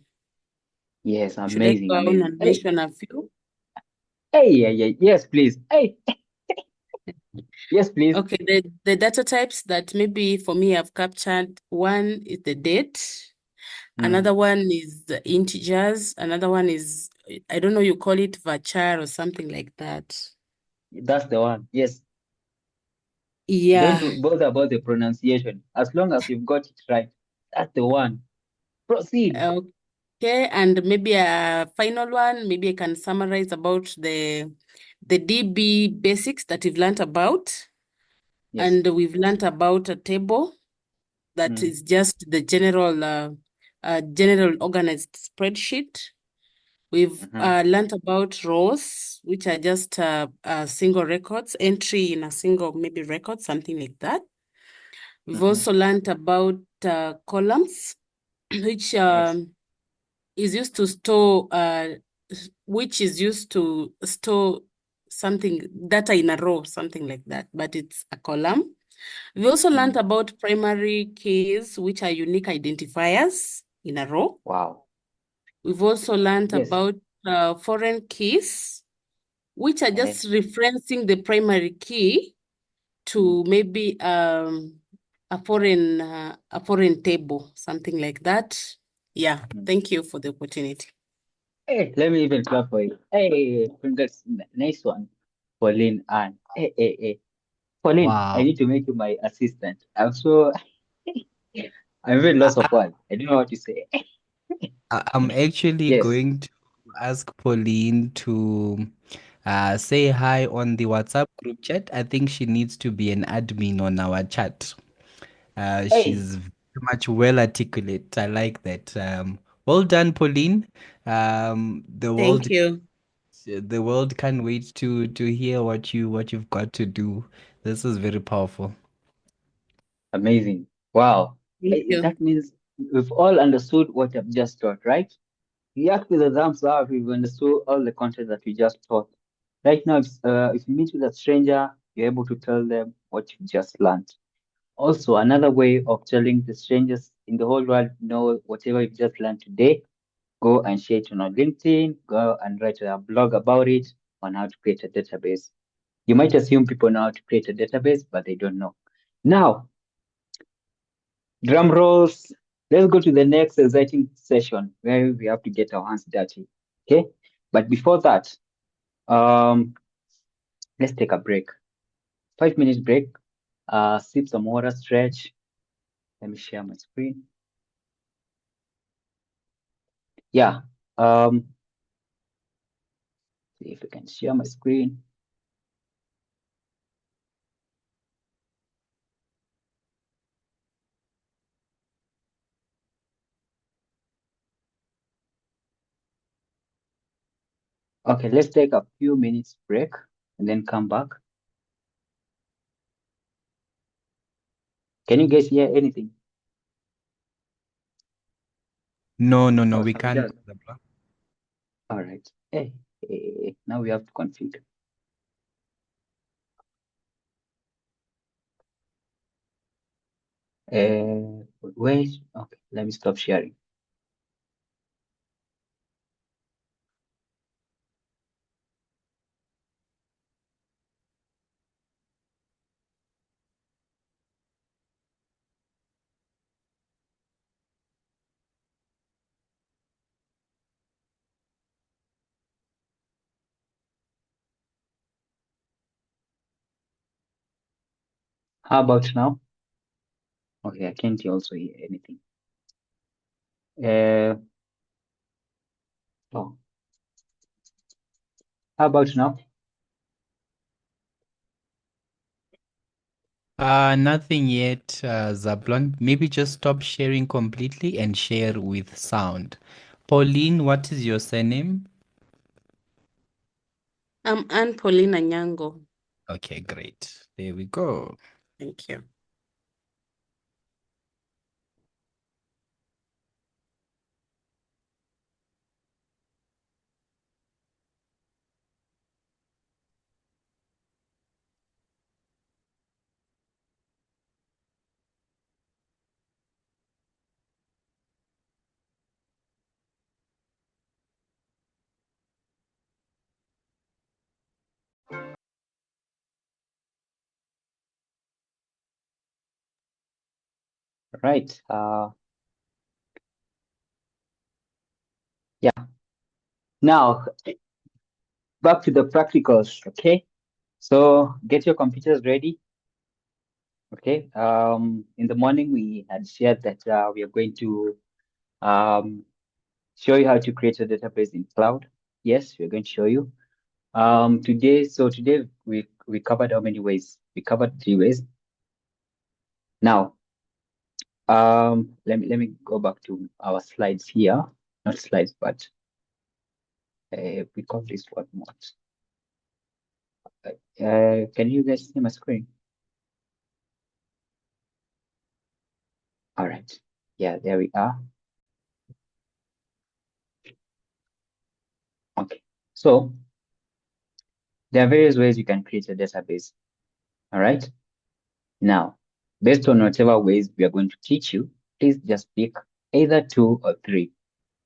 S2: Yes,
S4: Should I
S2: amazing,
S4: go on
S2: amazing.
S4: and
S2: Hey,
S4: mention a few?
S2: hey, yeah, yeah, yes, please. Hey, yes, please.
S4: Okay, the data types that maybe for me I've captured, one is the date, another one is the integers, another one is, I don't know, you call it varchar or something like that.
S2: That's the one. Yes.
S4: Yeah.
S2: Don't bother about the pronunciation. As long as you've got it right, that's the one. Proceed.
S4: Okay, and maybe a final one, maybe I can summarize about the DB basics that we've learned about.
S2: Yes.
S4: And we've learned about a table that is just the general organized spreadsheet. We've learned about rows, which are just single records, entry in a single maybe record, something like that. We've also learned about columns, which
S2: Yes.
S4: is used to store, which is used to store something, data in a row, something like that, but it's a column. We also learned about primary keys, which are unique identifiers in a row.
S2: Wow.
S4: We've also learned
S2: Yes.
S4: about foreign keys, which are
S2: Eh,
S4: just referencing the primary key to maybe a foreign table, something like that. Yeah, thank you for the opportunity.
S2: Hey, let me even clap for you. Hey, congrats. Nice one, Pauline Ann. Hey, hey, hey. Pauline, I
S1: Wow.
S2: need to make you my assistant. I'm very lost of words. I don't know what to say.
S1: I'm actually
S2: Yes.
S1: going to ask Pauline to say hi on the WhatsApp group chat. I think she needs to be an admin on our chat.
S2: Hey,
S1: She's very much well articulate. I like that. Well done, Pauline.
S4: Thank you.
S1: The world can't wait to hear what you've got to do. This is very powerful.
S2: amazing. Wow.
S4: Thank you.
S2: That means we've all understood what I've just taught, right? React with the thumbs up if you've understood all the content that we just taught. Right now, if you meet with a stranger, you're able to tell them what you just learned. Also, another way of telling the strangers in the whole world know whatever you've just learned today, go and share it on our LinkedIn, go and write a blog about it on how to create a database. You might assume people know how to create a database, but they don't know. Now, drum rolls. Let's go to the next exciting session where we have to get our hands dirty. Okay. But before that, let's take a break. 5 minutes break. Sip some water, stretch. Let me share my screen. Yeah. See if I can share my screen. Okay, let's take a few minutes break and then come back. Can you guys hear anything?
S1: No,
S2: Oh,
S1: we
S2: so
S1: can't.
S2: all right. Hey, now we have to configure. Wait. Okay, let me stop sharing. How about now? Okay, I can't also hear anything. Oh, how about now?
S1: Nothing yet, Zablon. Maybe just stop sharing completely and share with sound. Pauline, what is your surname?
S4: I'm Anne Paulina Nyango.
S1: Okay, great. There we go.
S4: Thank you.
S2: Right. Yeah. Now back to the practicals. Okay. So get your computers ready. Okay. In the morning we had shared that we are going to show you how to create a database in cloud. Yes, we're going to show you. Today we covered how many ways? We covered 3 ways. Now, let me go back to our slides here. Not slides, but we call this what not. Can you guys see my screen? All right. Yeah, there we are. Okay. So there are various ways you can create a database. All right. Now, based on whatever ways we are going to teach you, please just pick either 2 or 3.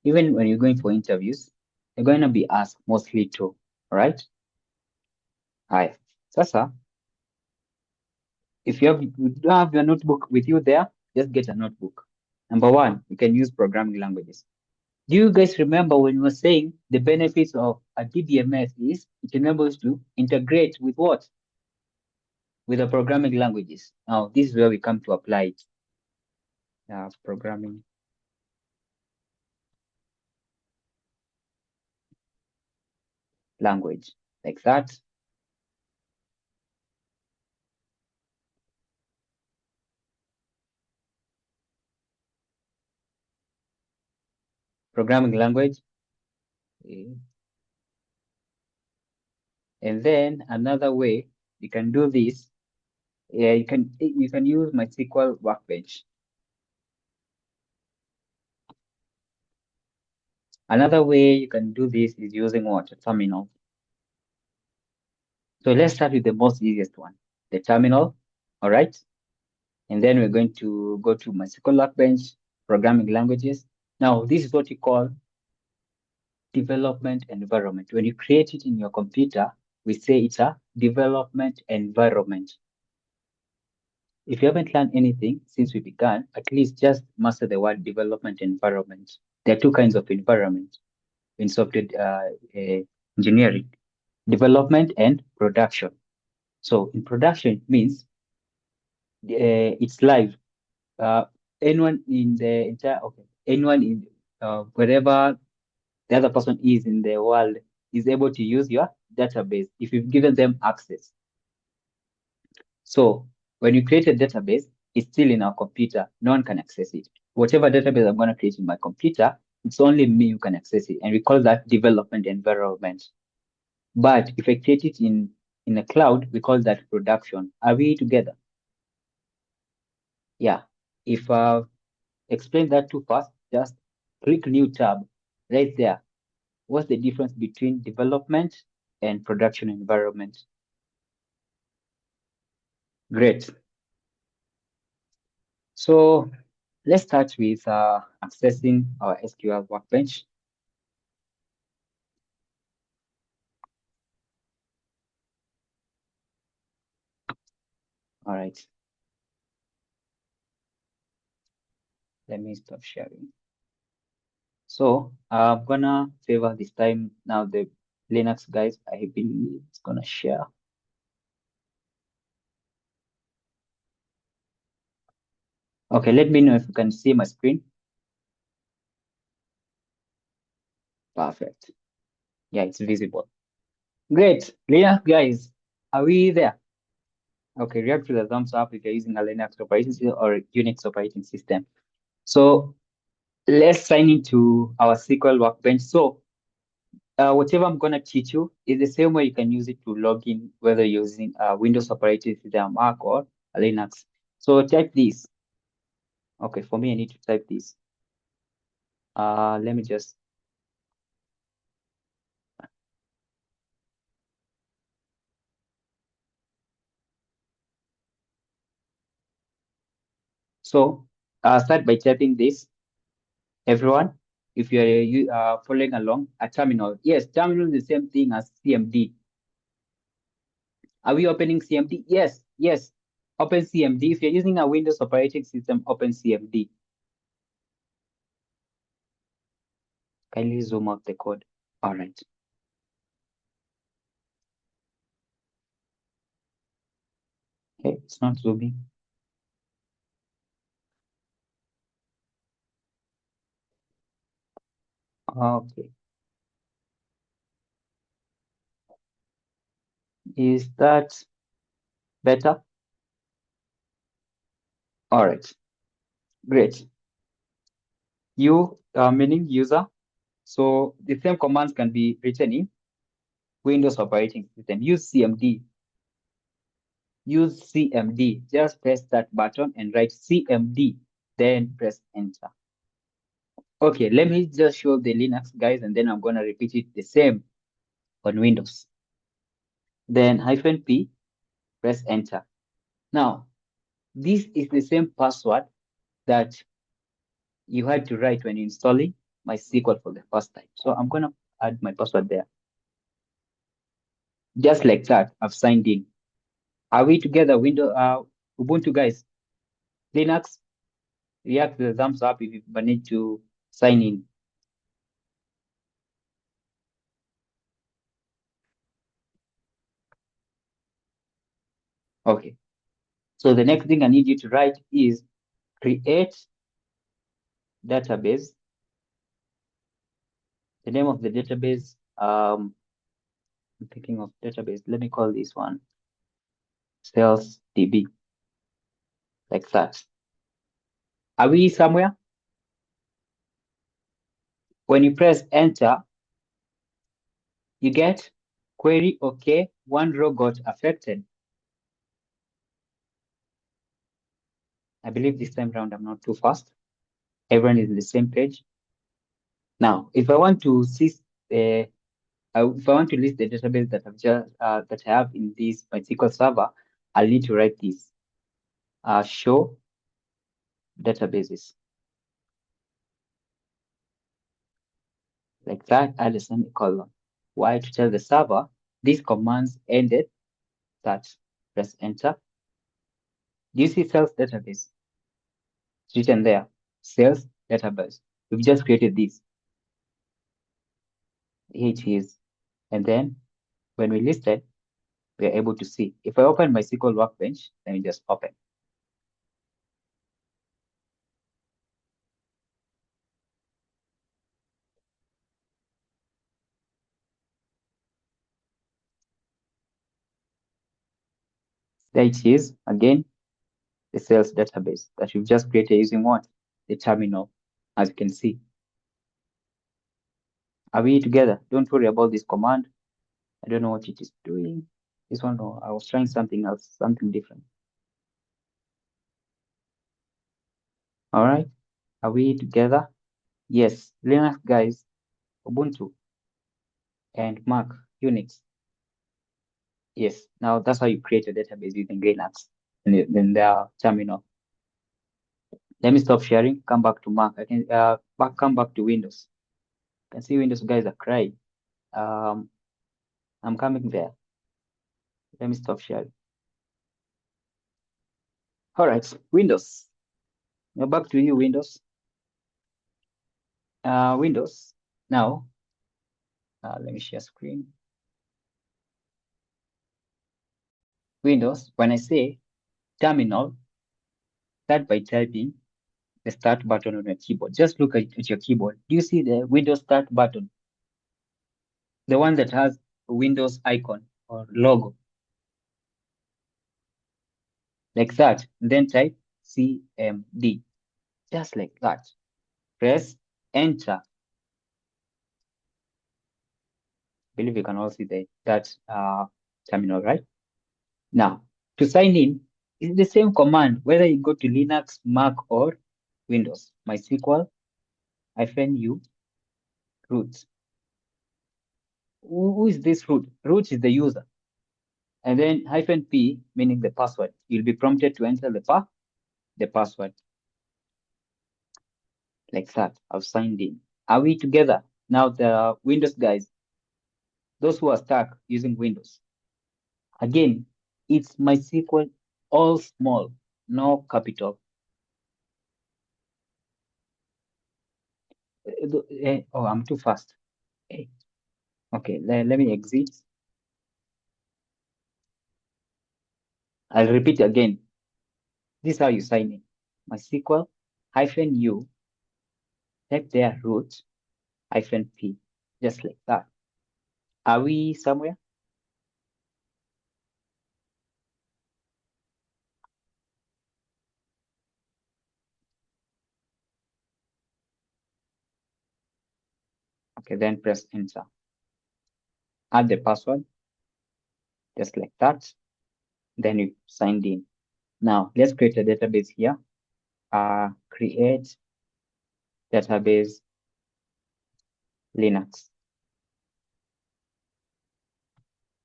S2: Even when you're going for interviews, you're going to be asked mostly 2. All right. Hi. Sasa, if you don't have your notebook with you there, just get a notebook. Number 1, you can use programming languages. Do you guys remember when we were saying the benefits of a DBMS is it enables to integrate with what? With the programming languages. Now, this is where we come to apply it. Programming language, like that. Programming language. Okay. And then another way you can do this, you can use MySQL Workbench. Another way you can do this is using what? A terminal. So let's start with the most easiest one, the terminal. All right. And then we're going to go to MySQL Workbench, programming languages. Now, this is what you call development environment. When you create it in your computer, we say it's a development environment. If you haven't learned anything since we began, at least just master the word development environment. There are 2 kinds of environment in software engineering, development and production. So in production, it means it's live. Anyone in the entire, anyone in wherever the other person is in the world is able to use your database if you've given them access. So when you create a database, it's still in our computer. No one can access it. Whatever database I'm going to create in my computer, it's only me who can access it. And we call that development environment. But if I create it in a cloud, we call that production. Are we together? Yeah. If explain that too fast, just click new tab right there. What's the difference between development and production environment? Great. So let's start with accessing our SQL Workbench. All right. Let me stop sharing. So I'm gonna favor this time now the Linux guys. I believe it's gonna share. Okay, let me know if you can see my screen. Perfect. Yeah, it's visible. Great. Linux guys, are we there? Okay, react to the thumbs up if you're using a Linux operating system or a Unix operating system. So let's sign into our SQL Workbench. So whatever I'm gonna teach you is the same way you can use it to log in, whether you're using Windows operating system, Mac, or Linux. So type this. Okay, for me, I need to type this. Let me just. So start by typing this. Everyone, if you are following along, a terminal. Yes, terminal is the same thing as CMD. Are we opening CMD? Yes, yes. Open CMD. If you're using a Windows operating system, open CMD. Kindly zoom out the code. All right. Okay, it's not zooming. Okay. Is that better? All right. Great. You meaning user. So the same commands can be written in Windows operating system. Use CMD. Use CMD. Just press that button and write CMD, then press enter. Okay, let me just show the Linux guys, and then I'm gonna repeat it the same on Windows. Then -P, press enter. Now, this is the same password that you had to write when installing MySQL for the first time. So I'm gonna add my password there. Just like that, I've signed in. Are we together? Ubuntu guys, Linux, react to the thumbs up if you need to sign in. Okay. So the next thing I need you to write is create database. The name of the database, I'm thinking of database. Let me call this one SalesDB, like that. Are we somewhere? When you press enter, you get query, okay, one row got affected. I believe this time round I'm not too fast. Everyone is in the same page. Now, if I want to see if I want to list the database that I've just that I have in this MySQL server, I'll need to write this show databases, like that. Add a semicolon. Why? To tell the server these commands ended. That press enter. Do you see sales database? It's written there, sales database. We've just created this. Here it is, and then when we list it, we are able to see. If I open MySQL Workbench, let me just open. There it is, again, the sales database that we've just created using what? The terminal, as you can see. Are we together? Don't worry about this command. I don't know what it is doing. This one, no, I was trying something else, something different. All right, are we together? Yes, Linux guys, Ubuntu, and Mac, Unix. Yes, now that's how you create a database using Linux and then their terminal. Let me stop sharing, come back to Mac. I can come back to Windows. You can see Windows guys are crying. I'm coming there. Let me stop sharing. All right, Windows. Now back to you, Windows. Windows. Now, let me share screen. Windows, when I say terminal, start by typing the start button on your keyboard. Just look at your keyboard. Do you see the Windows start button? The one that has a Windows icon or logo. Like that. And then type CMD. Just like that. Press enter. believe you can all see that terminal, right? Now, to sign in, it's the same command, whether you go to Linux, Mac, or Windows. MySQL -u root. Who is this root? Root is the user. And then -p, meaning the password. You'll be prompted to enter the password. Like that. I've signed in. Are we together? Now the Windows guys, those who are stuck using Windows. Again, it's MySQL, all small, no capital. Oh, I'm too fast. Okay, let me exit. I'll repeat again. This is how you sign in. MySQL -u, type there root -p, just like that. Are we somewhere? Okay, then press enter. Add the password, just like that. Then you signed in. Now let's create a database here. Create database Linux.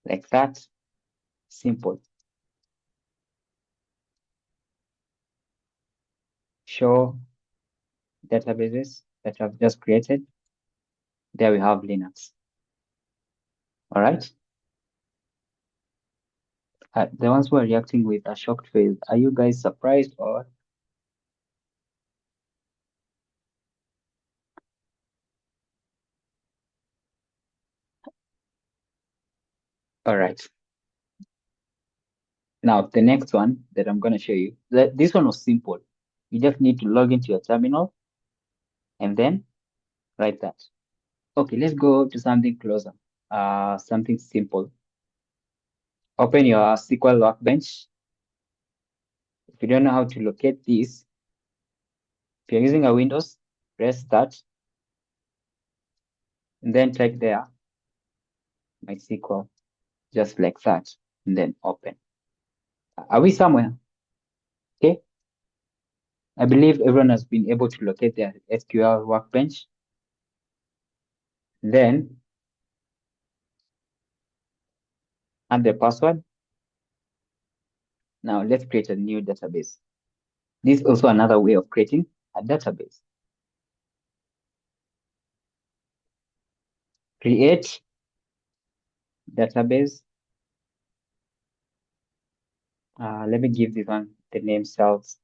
S2: Like that. Simple. Show databases that I've just created. There we have Linux. All right. The ones who are reacting with a shocked face, are you guys surprised or? All right. Now, the next one that I'm going to show you, this one was simple. You just need to log into your terminal and then write that. Okay, let's go to something closer, something simple. Open your SQL Workbench. If you don't know how to locate this, if you're using a Windows, press Start, and then type there MySQL, just like that, and then open. Are we somewhere? Okay. I believe everyone has been able to locate their SQL Workbench. Then add the password. Now let's create a new database. This is also another way of creating a database. Create database. Let me give this one the name cells.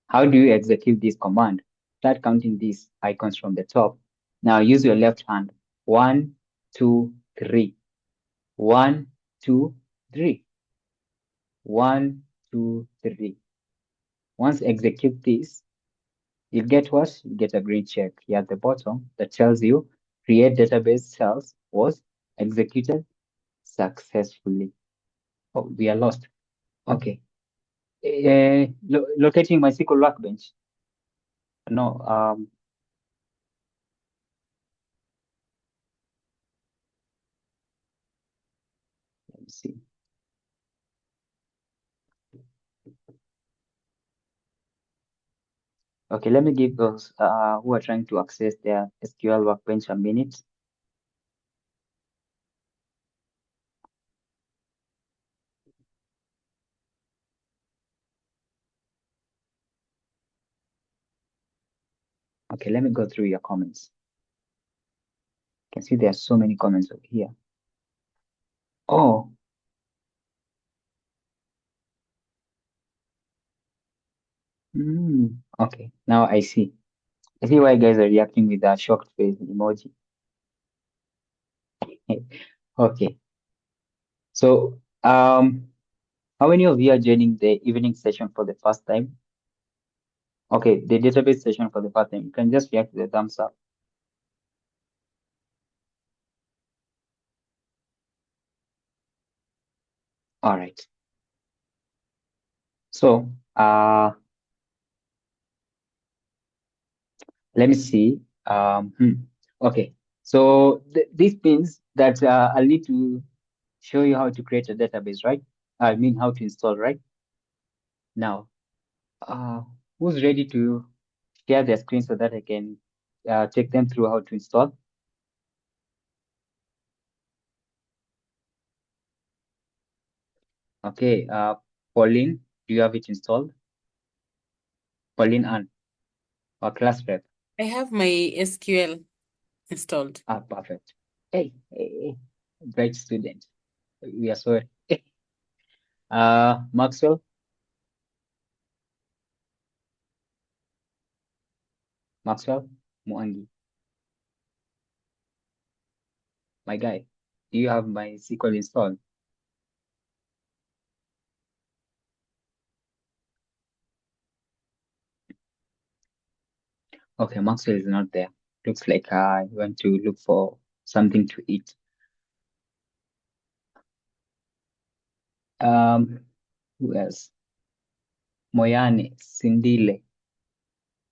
S2: How do you execute this command? Start counting these icons from the top. Now use your left hand. 1, 2, 3. 1, 2, 3. 1, 2, 3. Once execute this, you get what? You get a green check here at the bottom that tells you create database cells was executed successfully. Oh, we are lost. Okay. Locating MySQL Workbench. No, let me see. Okay, let me give those who are trying to access their SQL Workbench a minute. Okay, let me go through your comments. You can see there are so many comments over here. Oh. Okay, now I see. I see why you guys are reacting with that shocked face emoji. Okay. So, how many of you are joining the evening session for the first time? Okay, the database session for the first time. You can just react with a thumbs up. All right. So, let me see. Okay. So this means that I'll need to show you how to create a database, right? I mean, how to install, right? Now, who's ready to share their screen so that I can take them through how to install? Okay, Pauline, do you have it installed? Pauline Ann, our class rep.
S4: I have my SQL installed.
S2: Perfect. Hey, bright student. We are sorry. Maxwell, Mwangi, my guy, do you have my SQL installed? Okay, Maxwell is not there. Looks like I want to look for something to eat. Who else? Moyane, Sindile.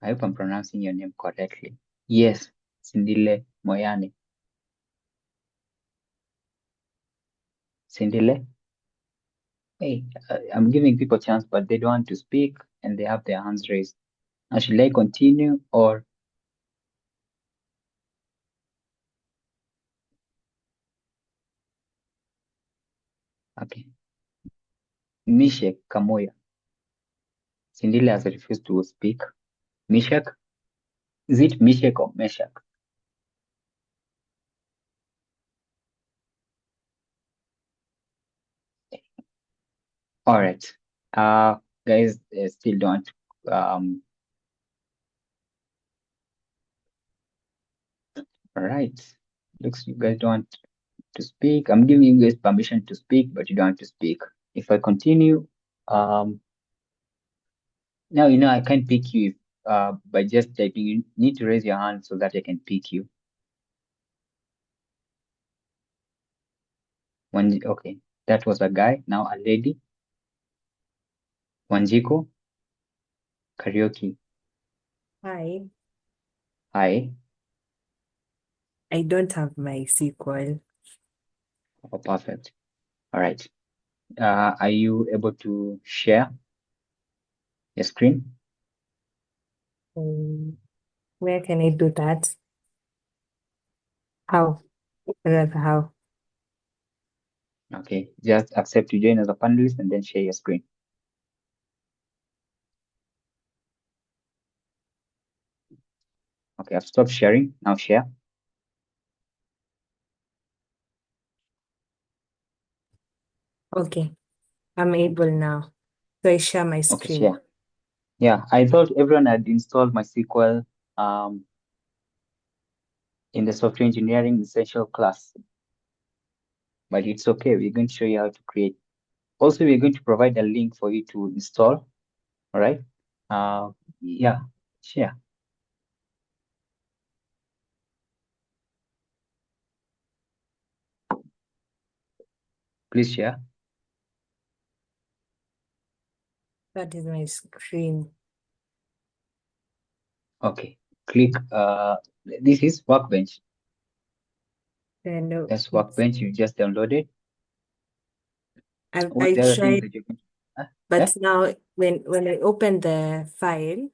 S2: I hope I'm pronouncing your name correctly. Yes, Sindile Moyane. Sindile? Hey, I'm giving people a chance, but they don't want to speak and they have their hands raised. Now, should I continue or? Okay. Mishek Kamoya. Sindile has refused to speak. Mishek? Is it Mishek or Meshak? All right. Guys, still don't. All right. Looks you guys don't want to speak. I'm giving you guys permission to speak, but you don't want to speak. If I continue, now I can't pick you by just typing. You need to raise your hand so that I can pick you. Okay, that was a guy. Now a lady. Wanjiko, karaoke.
S5: Hi,
S2: Hi.
S5: I don't have my SQL.
S2: Oh, perfect. All right. Are you able to share your screen?
S5: Where can I do that? How? Rather, how?
S2: Okay, just accept to join as a panelist and then share your screen. Okay, I've stopped sharing. Now share.
S5: Okay, I'm able now. So I share my
S2: Okay,
S5: screen.
S2: share. Yeah, I thought everyone had installed MySQL in the software engineering essential class, but it's okay. We're going to show you how to create. Also, we're going to provide a link for you to install. All right. Yeah, share. Please share.
S5: That is my screen.
S2: Okay. Click. This is Workbench.
S5: And
S2: That's Workbench. You just downloaded.
S5: I
S2: What the other things
S5: tried,
S2: that you can? Yeah.
S5: but now when I open the file,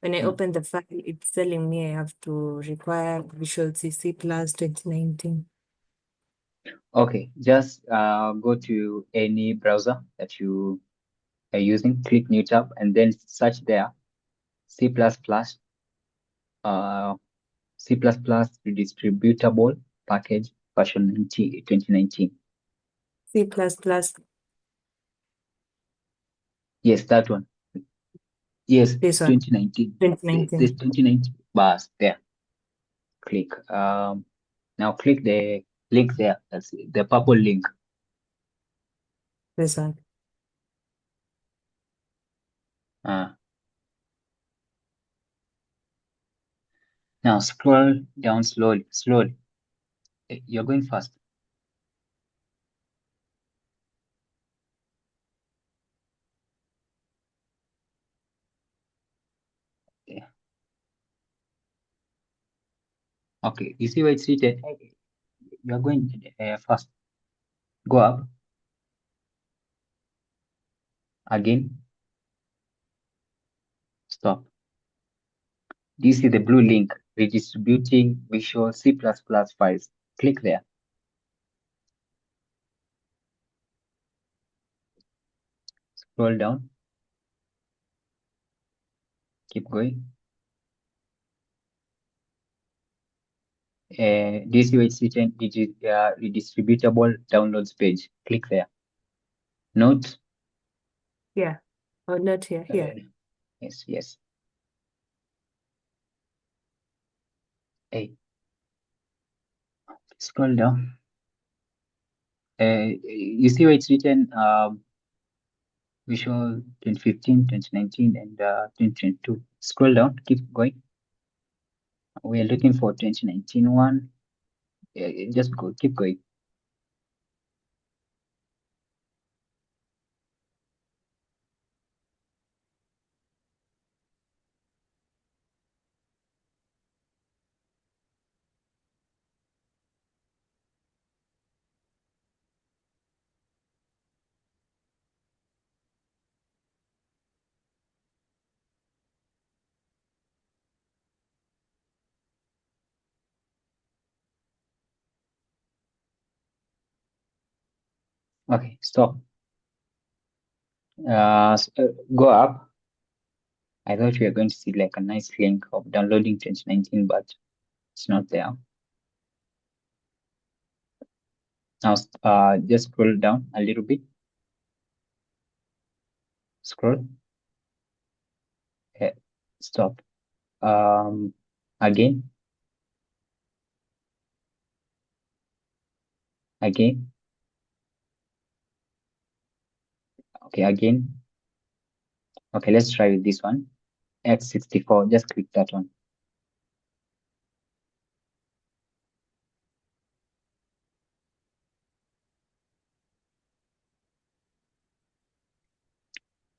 S5: it's telling me I have to require Visual C C plus 2019.
S2: Okay. Just go to any browser that you are using. Click New Tab and then search there. C++. C++ redistributable package version 2019.
S5: C plus plus.
S2: Yes, that one. Yes,
S5: This one,
S2: 2019.
S5: 2019.
S2: This 2019 bars there. Click. Now click the link there. That's the purple link.
S5: This one.
S2: Now scroll down slowly. You're going fast. Yeah. Okay, you see where it's written? You are going first. Go up. Again. Stop. Do you see the blue link? Redistributing Visual C++ files. Click there. Scroll down. Keep going. Do you see where it's written? Redistributable downloads page. Click there. Note.
S5: Yeah. Oh, not here. Here.
S2: Yes, yes. Hey. Scroll down. You see where it's written Visual 2015, 2019, and 2022. Scroll down, keep going. We are looking for 2019 one. Just go, keep going. Okay, stop. Go up. I thought we were going to see like a nice link of downloading 2019, but it's not there. Now, just scroll down a little bit. Scroll. Stop. Again. Again. Okay, again. Okay, let's try with this one. X64. Just click that one.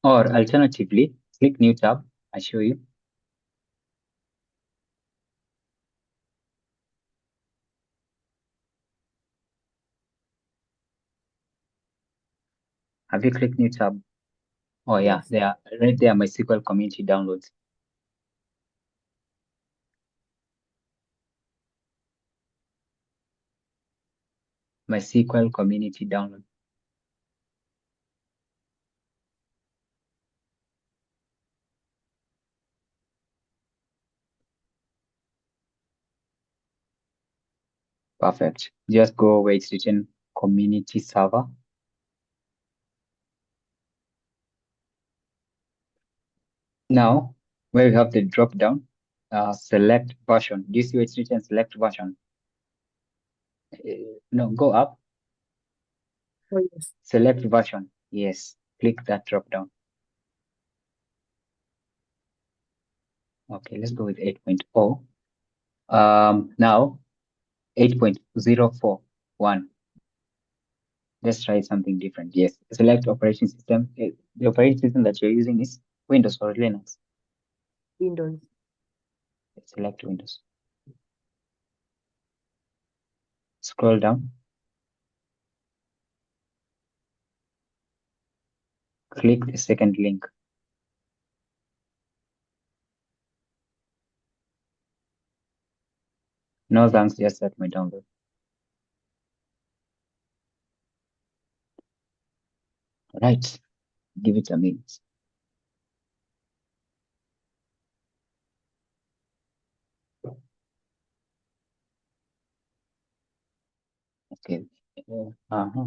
S2: Or alternatively, click new tab. I show you. Have you clicked new tab? Oh yeah,
S5: Yes.
S2: they are right there. MySQL community downloads. MySQL community download. Perfect. Just go where it's written community server. Now, where you have the drop down, select version. Do you see where it's written select version? No, go up,
S5: Oh, yes.
S2: select version. Yes, click that drop down. Okay, let's go with 8.0. Now 8.041. Let's try something different. Yes, select operating system. The operating system that you're using is Windows or Linux.
S5: Windows.
S2: Select Windows. Scroll down. Click the second link. No thanks, just at my download. Right, give it a minute. Okay. Uh-huh.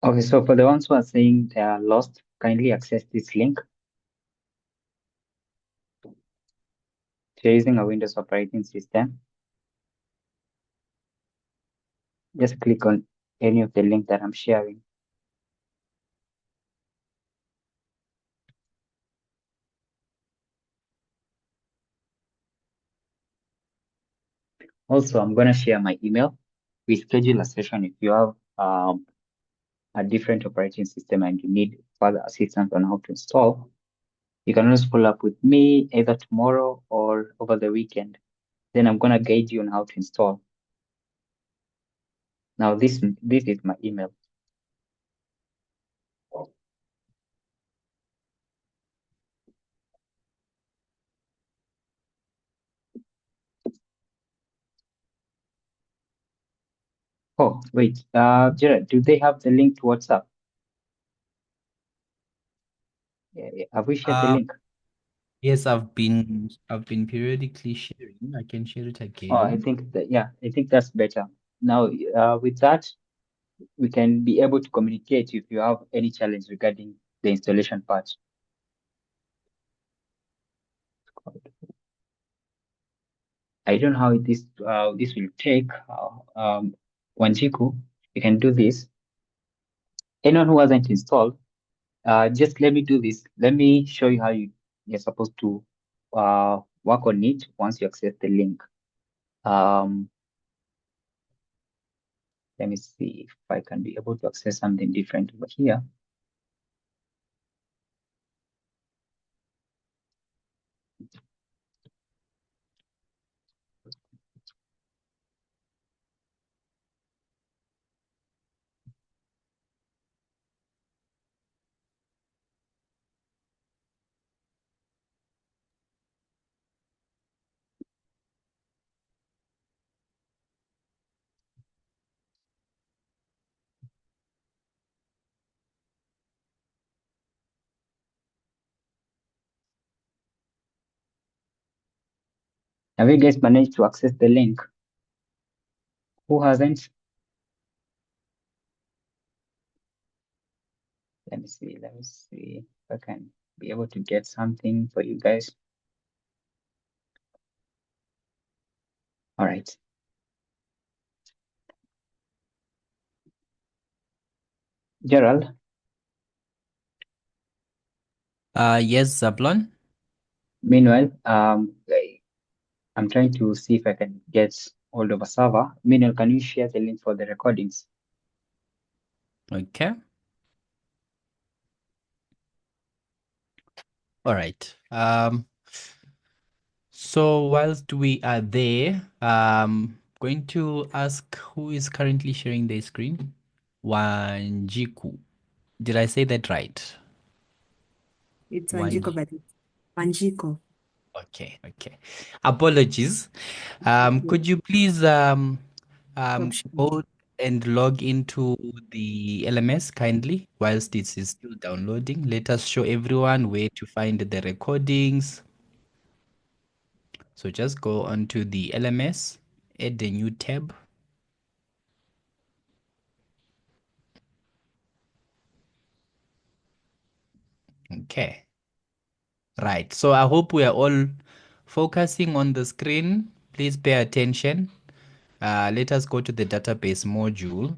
S2: Okay, so for the ones who are saying they are lost, kindly access this link. If you're using a Windows operating system, just click on any of the link that I'm sharing. Also, I'm going to share my email. We schedule a session if you have a different operating system and you need further assistance on how to install. You can always follow up with me either tomorrow or over the weekend. Then I'm going to guide you on how to install. Now, this is my email. Oh, wait, Gerard, do they have the link to WhatsApp? Have we shared the link?
S1: Yes, I've been periodically sharing. I can share it
S2: Oh, I
S1: again.
S2: think that, yeah, I think that's better. Now, with that, we can be able to communicate if you have any challenge regarding the installation part. I don't know how this will take. Wanjiku, you can do this. Anyone who hasn't installed, just let me do this. Let me show you how you're supposed to work on it once you access the link. Let me see if I can be able to access something different over here. Have you guys managed to access the link? Who hasn't? Let me see if I can be able to get something for you guys. All right. Gerald,
S1: Yes, Zablon.
S2: meanwhile, I'm trying to see if I can get hold of a server. Meanwhile, can you share the link for the recordings?
S1: Okay. All right. So whilst we are there, going to ask who is currently sharing their screen. Wanjiku. Did I say that right?
S5: It's
S1: Wanji.
S5: Wanjiko, but it's Wanjiko.
S1: Okay, okay. Apologies. Could you please
S5: Stop sharing.
S1: go and log into the LMS kindly whilst it is still downloading? Let us show everyone where to find the recordings. So just go onto the LMS, add a new tab. Okay. Right. So I hope we are all focusing on the screen. Please pay attention. Let us go to the database module.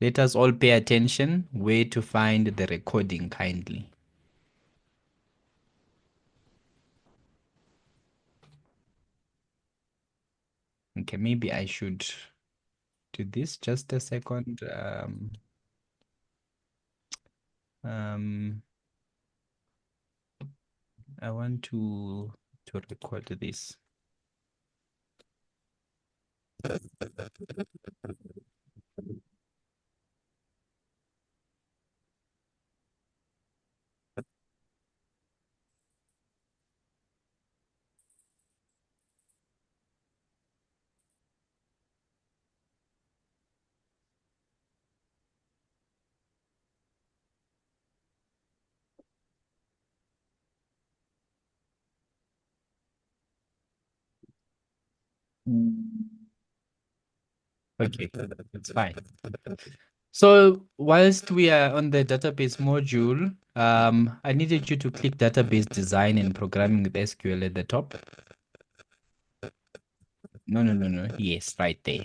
S1: Let us all pay attention where to find the recording kindly. Okay, maybe I should do this. Just a second. I want to record this. Okay, it's fine. So whilst we are on the database module, I needed you to click database design and programming with SQL at the top. No. Yes, right there.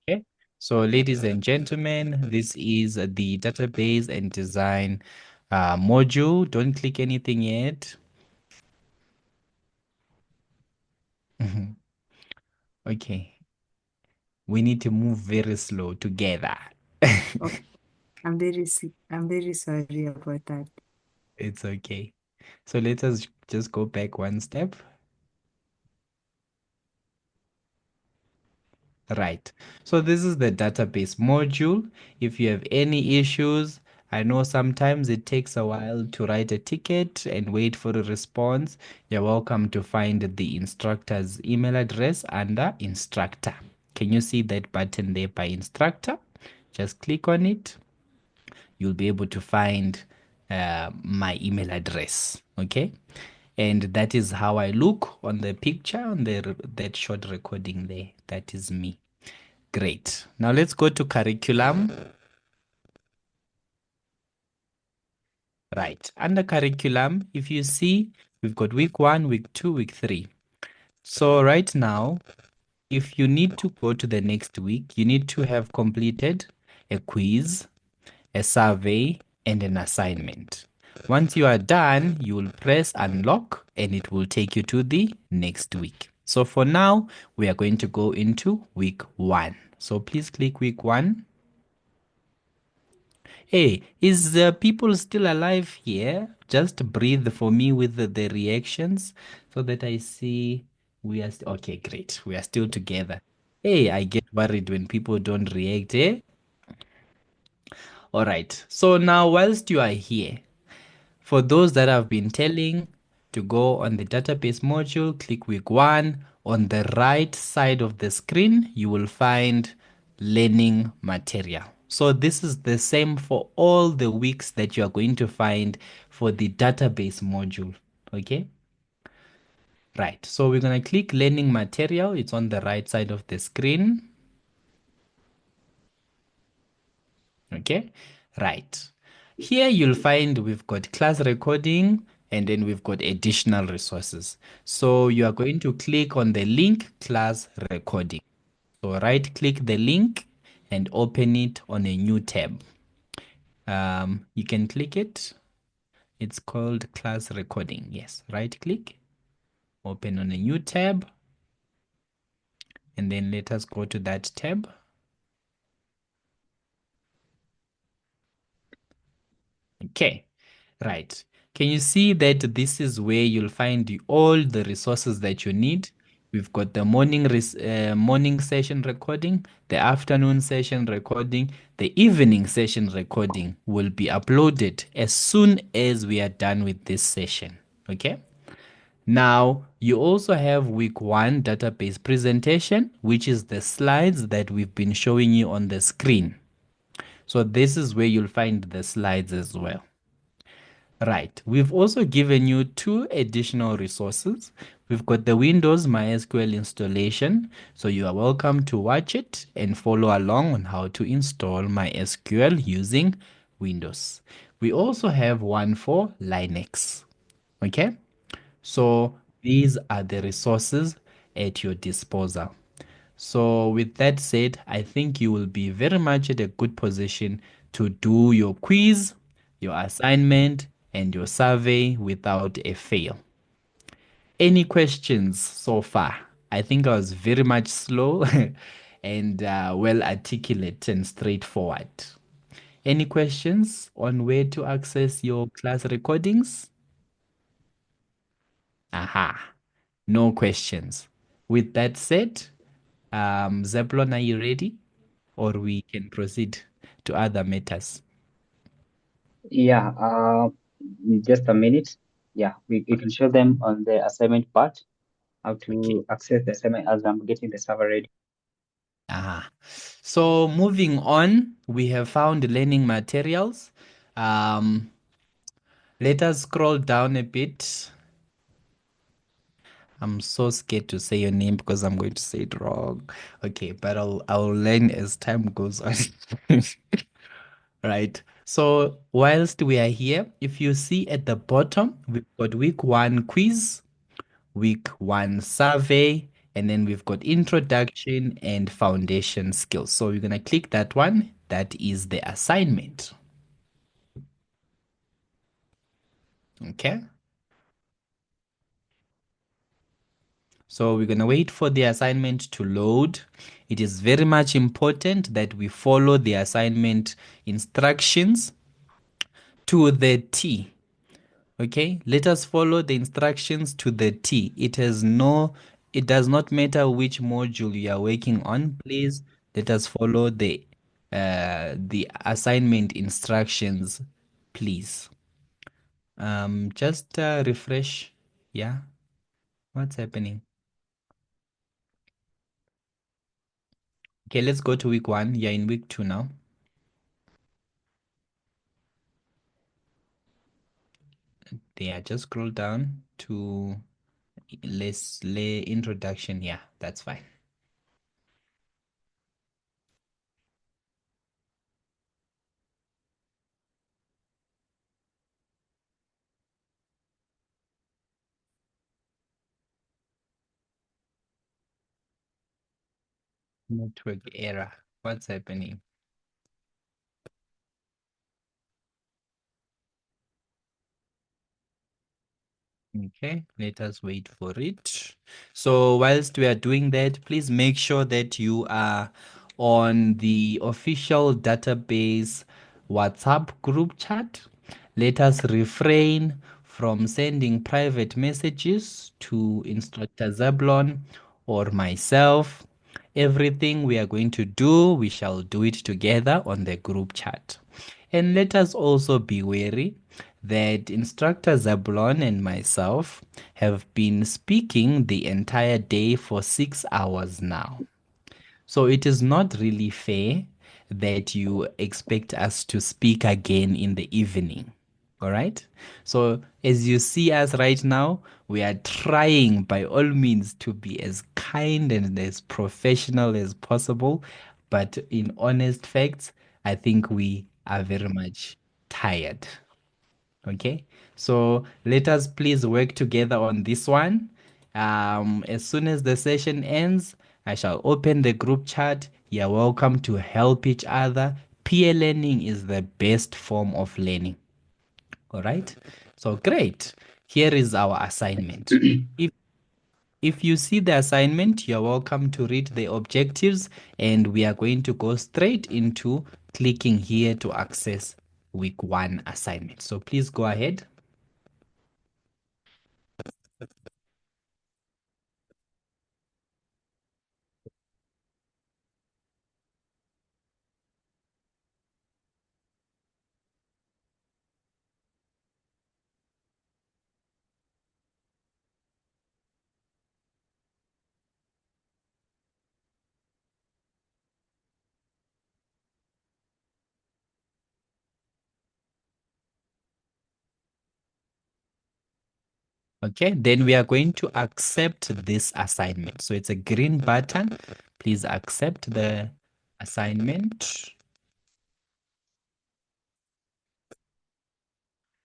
S1: Okay. So ladies and gentlemen, this is the database and design module. Don't click anything yet. Okay. We need to move very slow together.
S5: I'm very sorry about that.
S1: It's okay. So let us just go back one step. Right. So this is the database module. If you have any issues, I know sometimes it takes a while to write a ticket and wait for a response. You're welcome to find the instructor's email address under instructor. Can you see that button there by instructor? Just click on it. You'll be able to find my email address. Okay. And that is how I look on the picture on that short recording there. That is me. Great. Now let's go to curriculum. Right. Under curriculum, if you see, we've got week 1, week 2, week 3. So right now, if you need to go to the next week, you need to have completed a quiz, a survey, and an assignment. Once you are done, you will press unlock and it will take you to the next week. So for now, we are going to go into week 1. So please click week 1. Hey, is the people still alive here? Just breathe for me with the reactions so that I see we are okay, great. We are still together. Hey, I get worried when people don't react, eh? All right. So now whilst you are here, for those that have been telling to go on the database module, click week 1. On the right side of the screen, you will find learning material. So this is the same for all the weeks that you are going to find for the database module. Okay. Right. So we're going to click learning material. It's on the right side of the screen. Okay. Right. Here you'll find we've got class recording and then we've got additional resources. So you are going to click on the link class recording. So right click the link and open it on a new tab. You can click it. It's called class recording. Yes, right click, open on a new tab. And then let us go to that tab. Okay, right. Can you see that this is where you'll find all the resources that you need? We've got the morning session recording, the afternoon session recording, the evening session recording will be uploaded as soon as we are done with this session. Okay. Now, you also have week 1 database presentation, which is the slides that we've been showing you on the screen. So this is where you'll find the slides as well. Right. We've also given you 2 additional resources. We've got the Windows MySQL installation. So you are welcome to watch it and follow along on how to install MySQL using Windows. We also have one for Linux. Okay. So these are the resources at your disposal. So with that said, I think you will be very much at a good position to do your quiz, your assignment, and your survey without a fail. Any questions so far? I think I was very much slow and well articulate and straightforward. Any questions on where to access your class recordings? Aha, no questions. With that said, Zeblon, are you ready? Or we can proceed to other matters.
S2: Yeah, in just a minute. Yeah, we can show them on the assignment part how to access the assignment as I'm getting the server ready.
S1: So moving on, we have found learning materials. Let us scroll down a bit. I'm so scared to say your name because I'm going to say it wrong. Okay, but I'll learn as time goes on. Right. So whilst we are here, if you see at the bottom, we've got week 1 quiz, week 1 survey, and then we've got introduction and foundation skills. So you're going to click that one. That is the assignment. Okay. So we're going to wait for the assignment to load. It is very much important that we follow the assignment instructions to the T. Okay, let us follow the instructions to the T. It does not matter which module you are working on. Please let us follow the assignment instructions, please. Just refresh. Yeah, what's happening? Okay, let's go to week 1. You're in week 2 now. Yeah, just scroll down to let's lay introduction. Yeah, that's fine. Network error. What's happening? Okay, let us wait for it. So whilst we are doing that, please make sure that you are on the official database WhatsApp group chat. Let us refrain from sending private messages to Instructor Zablon or myself. Everything we are going to do, we shall do it together on the group chat. And let us also be wary that Instructor Zablon and myself have been speaking the entire day for 6 hours now. So it is not really fair that you expect us to speak again in the evening. All right. So as you see us right now, we are trying by all means to be as kind and as professional as possible. But in honest facts, I think we are very much tired. Okay, so let us please work together on this one. As soon as the session ends, I shall open the group chat. You're welcome to help each other. Peer learning is the best form of learning. All right, so great. Here is our assignment. If you see the assignment, you're welcome to read the objectives, and we are going to go straight into clicking here to access week 1 assignment. So please go ahead. Okay, then we are going to accept this assignment. So it's a green button. Please accept the assignment.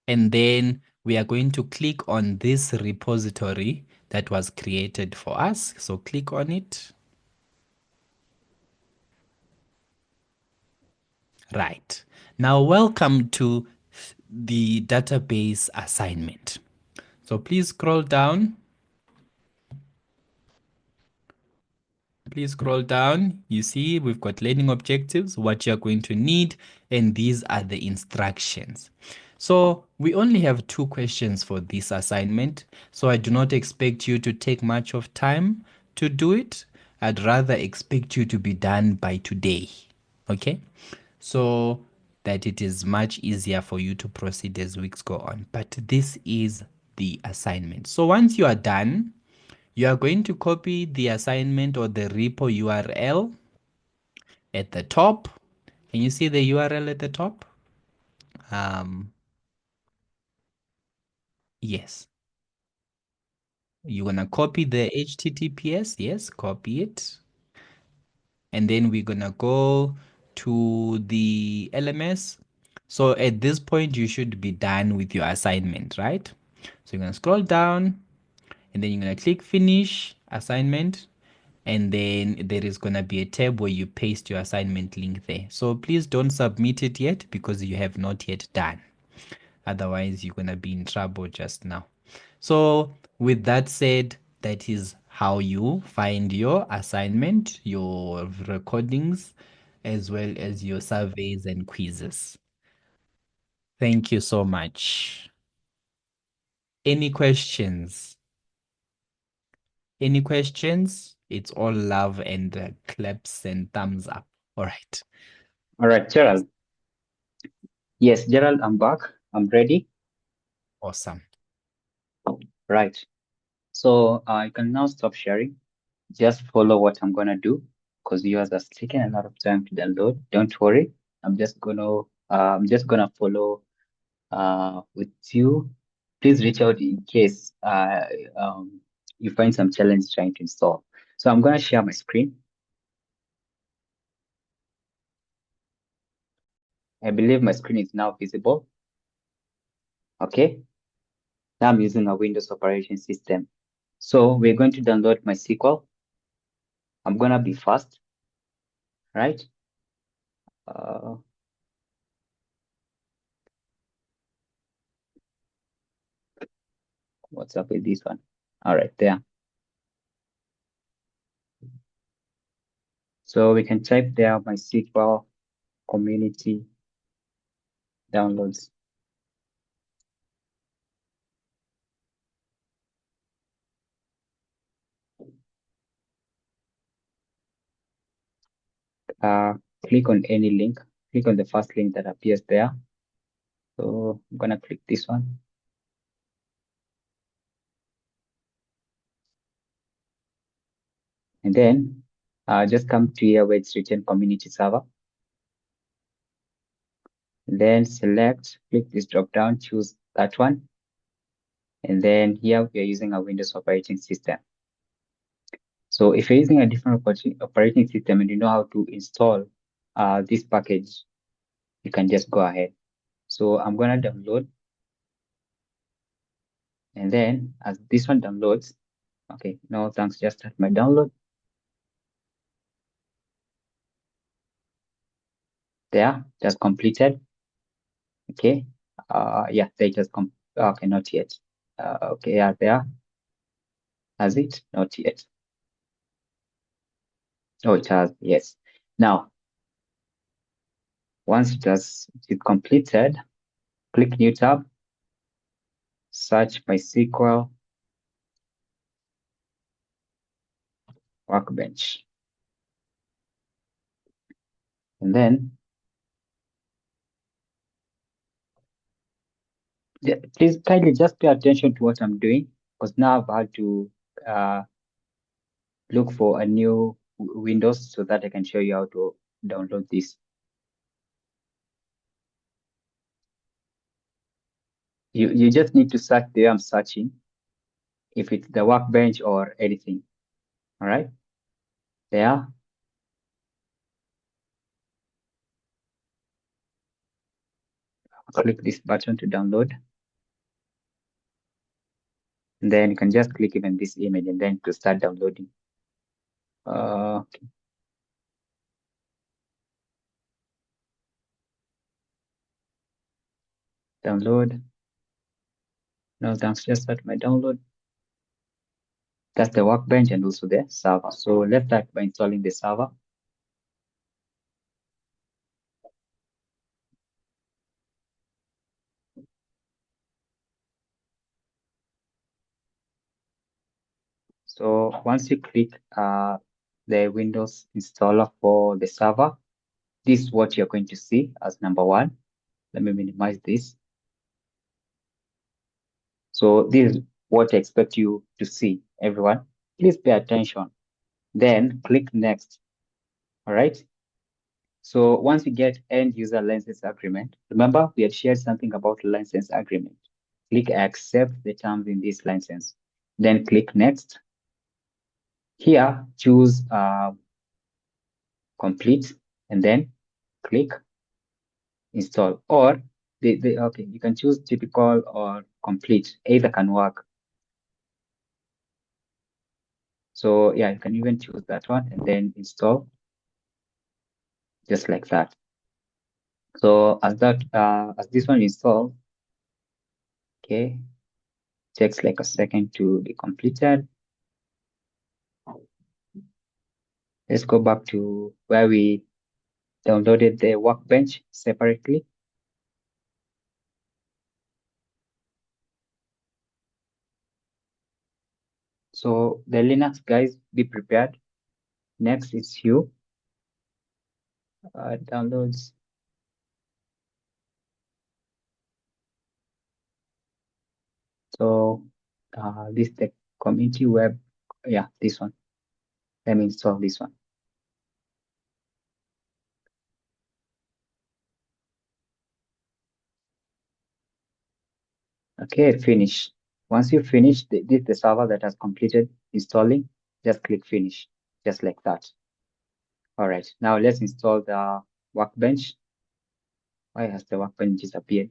S1: And then we are going to click on this repository that was created for us. So click on it. Right. Now, welcome to the database assignment. So please scroll down. Please scroll down. You see we've got learning objectives, what you're going to need, and these are the instructions. So we only have 2 questions for this assignment, so I do not expect you to take much of time to do it. I'd rather expect you to be done by today, okay? So that it is much easier for you to proceed as weeks go on. But this is the assignment. So once you are done, you are going to copy the assignment or the repo URL at the top. Can you see the URL at the top? Yes. You're gonna copy the HTTPS. Yes, copy it. And then we're gonna go to the LMS. So at this point, you should be done with your assignment, right? So you're gonna scroll down and then you're gonna click finish assignment. And then there is gonna be a tab where you paste your assignment link there. So please don't submit it yet because you have not yet done. Otherwise, you're gonna be in trouble just now. So with that said, that is how you find your assignment, your recordings, as well as your surveys and quizzes. Thank you so much. Any questions? Any questions? It's all love and claps and thumbs up. All right.
S2: All right, Gerald. Yes, Gerald, I'm back. I'm ready.
S1: Awesome.
S2: Right. So you can now stop sharing. Just follow what I'm gonna do because yours has taken a lot of time to download. Don't worry. I'm just gonna follow with you. Please reach out in case you find some challenge trying to install. So I'm gonna share my screen. I believe my screen is now visible. Okay. Now I'm using a Windows operating system. So we're going to download MySQL. I'm gonna be fast, right? What's up with this one? All right, there. So we can type there MySQL community downloads. Click on any link. Click on the first link that appears there. So I'm gonna click this one. And then just come to here where it's written community server. And then select, click this drop down, choose that one. And then here we are using a Windows operating system. So if you're using a different operating system and you know how to install this package, you can just go ahead. So I'm gonna download. And then as this one downloads, okay, no thanks, just start my download. There, just completed. Okay, yeah, they just okay, not yet. Okay, yeah, there. Has it? Not yet. Oh, it has, yes. Now, once it's completed, click new tab, search MySQL Workbench. And then, please kindly just pay attention to what I'm doing because now I've had to look for a new Windows so that I can show you how to download this. You just need to search there I'm searching, if it's the Workbench or anything. All right, there. Click this button to download. And then you can just click even this image and then to start downloading. Okay. Download. No, thanks, just start my download. That's the Workbench and also the server. So let's start by installing the server. So once you click the Windows installer for the server, this is what you're going to see as number one. Let me minimize this. So this is what I expect you to see, everyone. Please pay attention. Then click next. All right. So once you get end user license agreement, remember we had shared something about license agreement. Click accept the terms in this license. then click next. Here, choose complete, and then click install. Or okay, you can choose typical or complete. Either can work. So yeah, you can even choose that one and then install, just like that. So as this one installed, okay, takes like a second to be completed. Let's go back to where we downloaded the Workbench separately. So the Linux guys, be prepared. Next is Hue. Downloads. So this the community web. Yeah, this one. Let me install this one. Okay, finish. Once you finish, this is the server that has completed installing. Just click finish, just like that. All right, now let's install the Workbench. Why has the Workbench disappeared?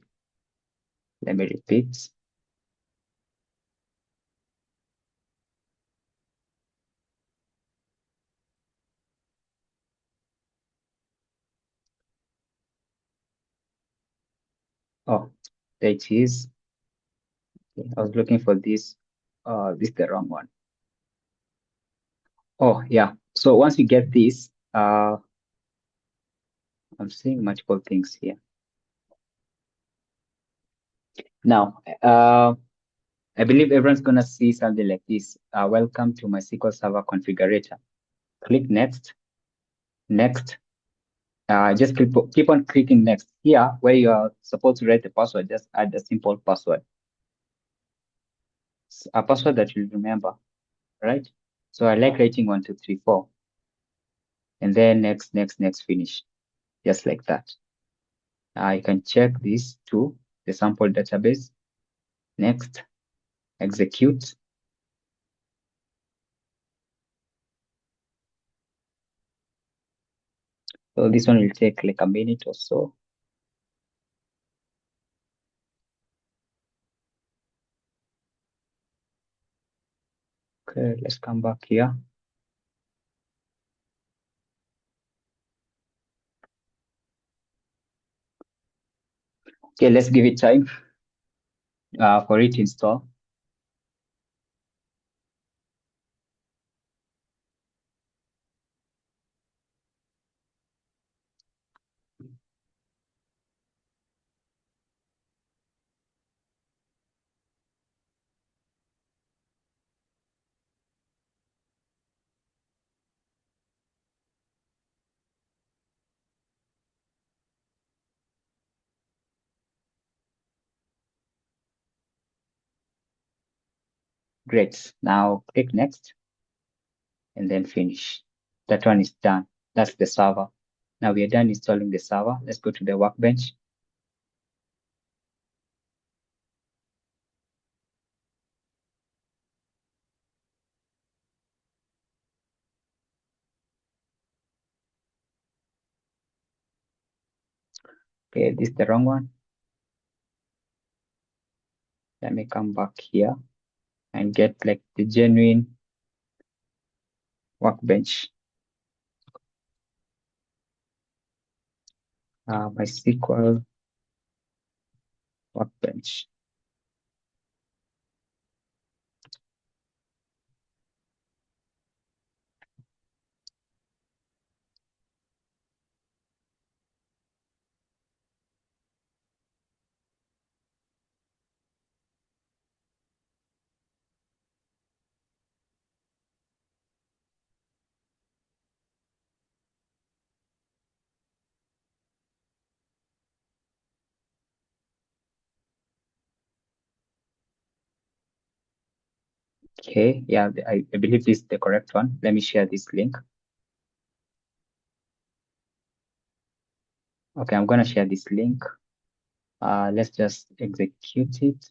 S2: Let me repeat. Oh, there it is. Okay, I was looking for this. This is the wrong one. Oh, yeah. So once you get this, I'm seeing multiple things here. Now, I believe everyone's gonna see something like this. Welcome to my SQL Server configurator. Click next, next. Just keep on clicking next. Here, where you are supposed to write the password, just add a simple password. A password that you'll remember, right? So I like writing 1, 2, 3, 4. And then next, next, next, finish. Just like that. You can check this to the sample database. Next, execute. So this one will take like a minute or so. Okay, let's come back here. Okay, let's give it time for it to install. Great. Now click next and then finish. That one is done. That's the server. Now we are done installing the server. Let's go to the Workbench. Okay, this is the wrong one. Let me come back here and get like the genuine Workbench. MySQL Workbench. Okay, yeah, I believe this is the correct one. Let me share this link. Okay, I'm gonna share this link. Let's just execute it.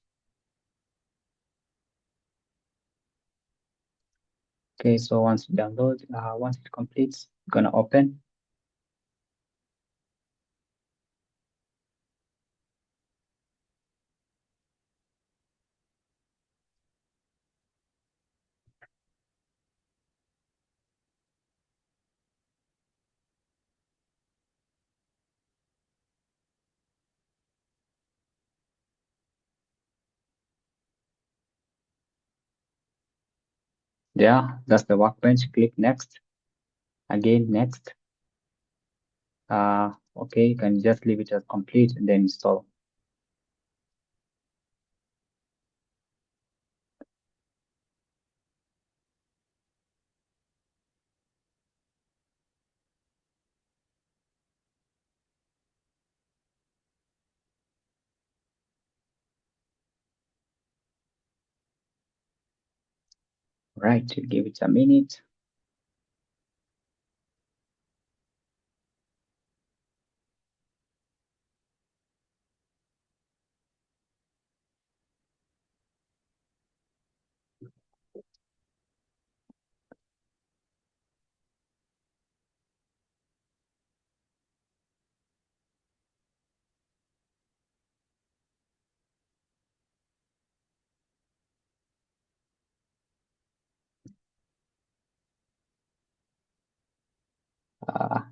S2: Okay, so once you download, once it completes, you're gonna open. Yeah, that's the workbench. Click next. Again, next. Okay, you can just leave it as complete and then install. Right, give it a minute.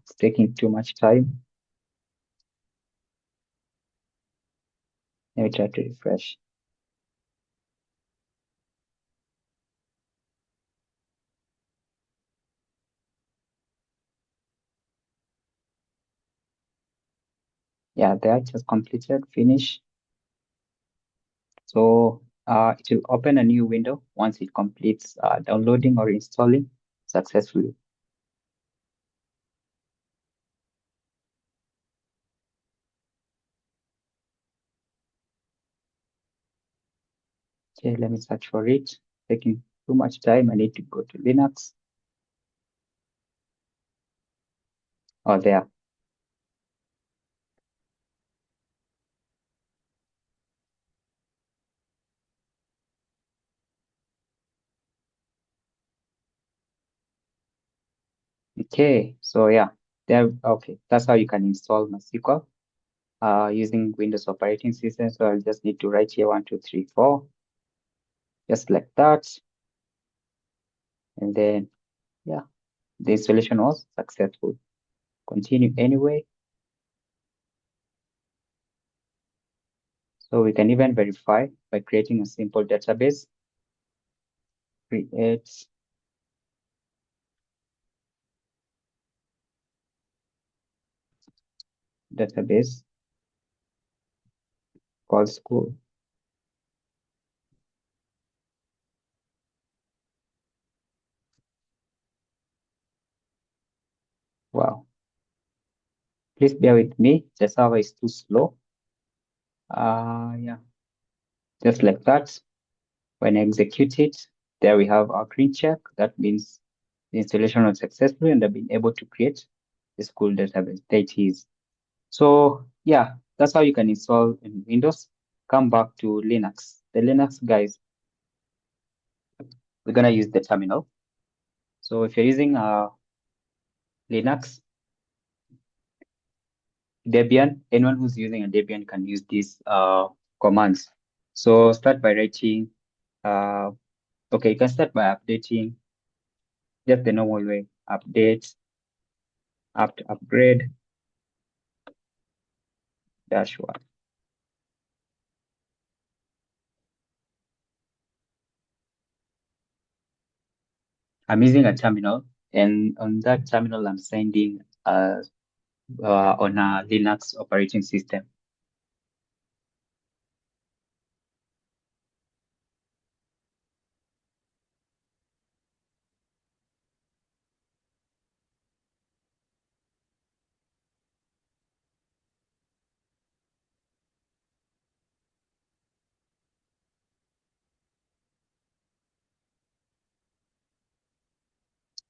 S2: It's taking too much time. Let me try to refresh. Yeah, there, just completed, finish. So it will open a new window once it completes downloading or installing successfully. Okay, let me search for it. Taking too much time. I need to go to Linux. Oh, there. Okay, so yeah, there. Okay, that's how you can install MySQL using Windows operating system. So I'll just need to write here 1, 2, 3, 4, just like that, and then yeah, the installation was successful. Continue anyway. So we can even verify by creating a simple database. Create database called school. Wow. Please bear with me. The server is too slow. Yeah, just like that. When I execute it, there we have our green check. That means the installation was successful and I've been able to create the school database. There it is. So yeah, that's how you can install in Windows. Come back to Linux. The Linux guys, we're gonna use the terminal. So if you're using Linux, Debian, anyone who's using a Debian can use these commands. So start by writing, okay, you can start by updating just the normal way, update, upgrade, -1. I'm using a terminal, and on that terminal, I'm sending on a Linux operating system.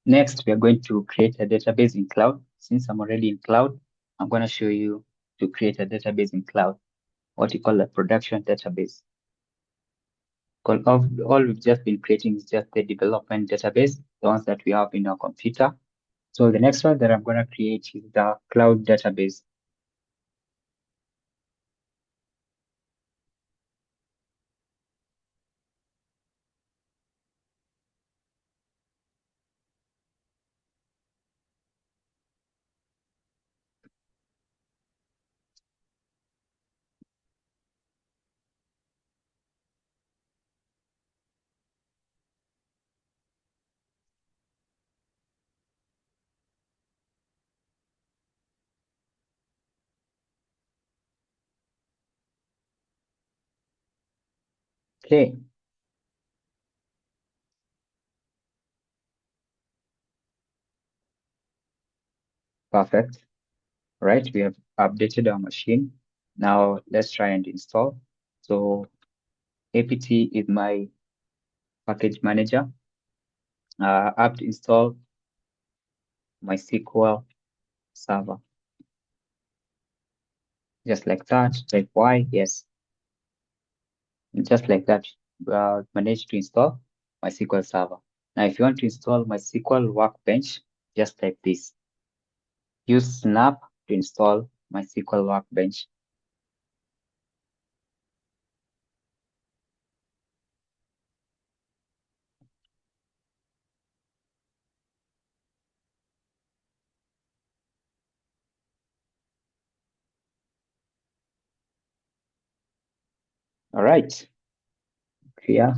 S2: Next, we are going to create a database in cloud. Since I'm already in cloud, I'm going to show you to create a database in cloud, what you call a production database. All we've just been creating is just the development database the ones that we have in our computer. So the next one that I'm going to create is the cloud database. Okay. Perfect. Right, we have updated our machine. Now let's try and install. So apt is my package manager. I have to install MySQL server. Just like that, type Y, yes. Just like that, managed to install MySQL server. Now, if you want to install MySQL Workbench, just type this. Use Snap to install MySQL Workbench. All right, here.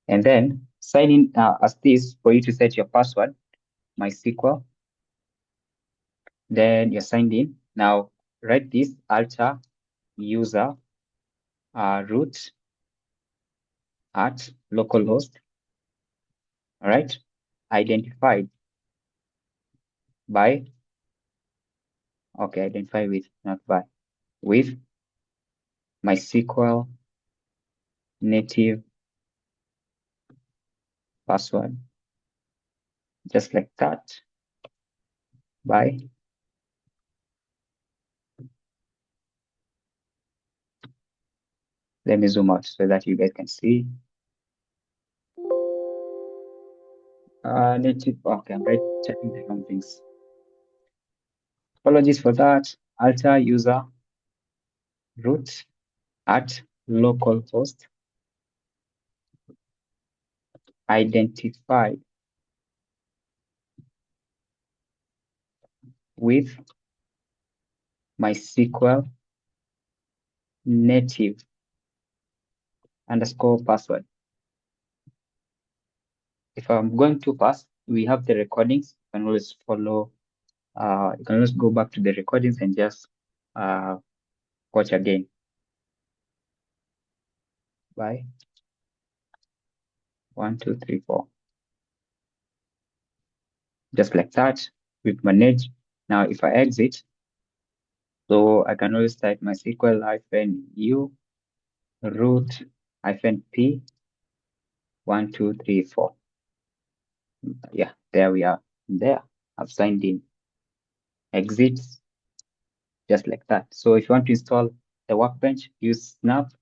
S2: And then sign in as this for you to set your password, MySQL. Then you're signed in. Now write this alter user root at localhost. All right, identified by, okay, identify with, not by, with MySQL native password, just like that, by, let me zoom out so that you guys can see. Native, okay, I'm checking the wrong things. Apologies for that. Alter user root at localhost, identified with MySQL native underscore password. If I'm going too fast, we have the recordings. You can always follow. You can always go back to the recordings and just watch again. By 1, 2, 3, 4. Just like that, we've managed. Now, if I exit, so I can always type MySQL -u root -p 1, 2, 3, 4. Yeah, there we are. There, I've signed in. Exit, just like that. So if you want to install the Workbench, use Snap,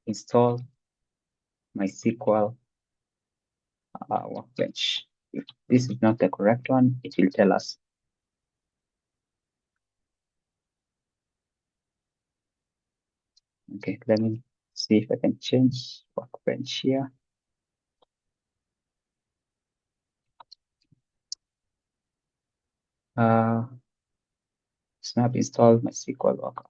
S2: install MySQL Workbench. If this is not the correct one, it will tell us. Okay, let me see if I can change Workbench here. Snap install MySQL Workbench.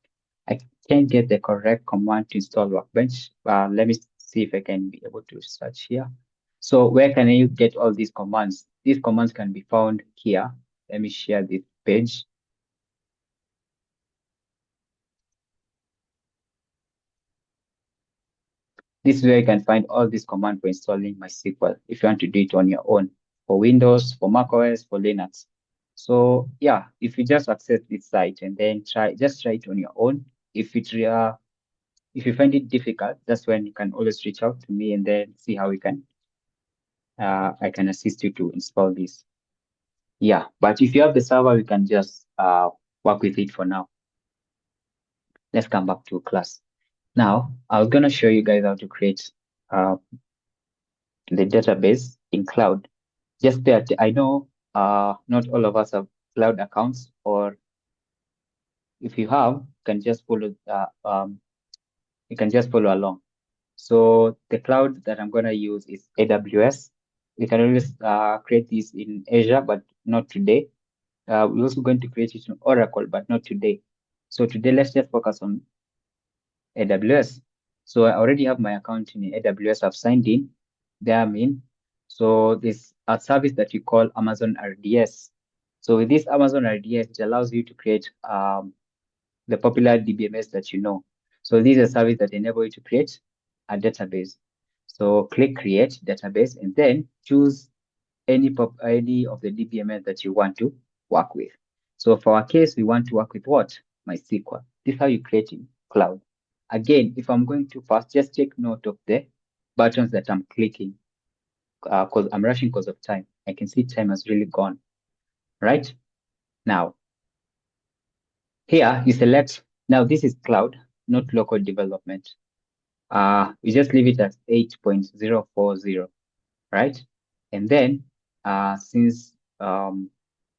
S2: I can't get the correct command to install Workbench. Let me see if I can be able to search here. So where can you get all these commands? These commands can be found here. Let me share this page. This is where you can find all these commands for installing MySQL if you want to do it on your own, for Windows, for macOS, for Linux. So yeah, if you just access this site and then just try it on your own. If you find it difficult, that's when you can always reach out to me and then see how we can I can assist you to install this. Yeah, but if you have the server, we can just work with it for now. Let's come back to class. Now, I was gonna show you guys how to create the database in cloud. just that I know not all of us have cloud accounts, or if you have, you can just follow along. So the cloud that I'm going to use is AWS. We can always create this in Azure, but not today. We're also going to create it in Oracle, but not today. So today, let's just focus on AWS. So I already have my account in AWS. I've signed in. There I'm in. So there's a service that we call Amazon RDS. So with this Amazon RDS, it allows you to create the popular DBMS that you know. So this is a service that enables you to create a database. So click create database and then choose any of the DBMS that you want to work with. So for our case, we want to work with what? MySQL. This is how you create in cloud. Again, if I'm going too fast, just take note of the buttons that I'm clicking because I'm rushing because of time. I can see time has really gone. Right? Now, here you select, now this is cloud, not local development. We just leave it at 8.040, right? And then since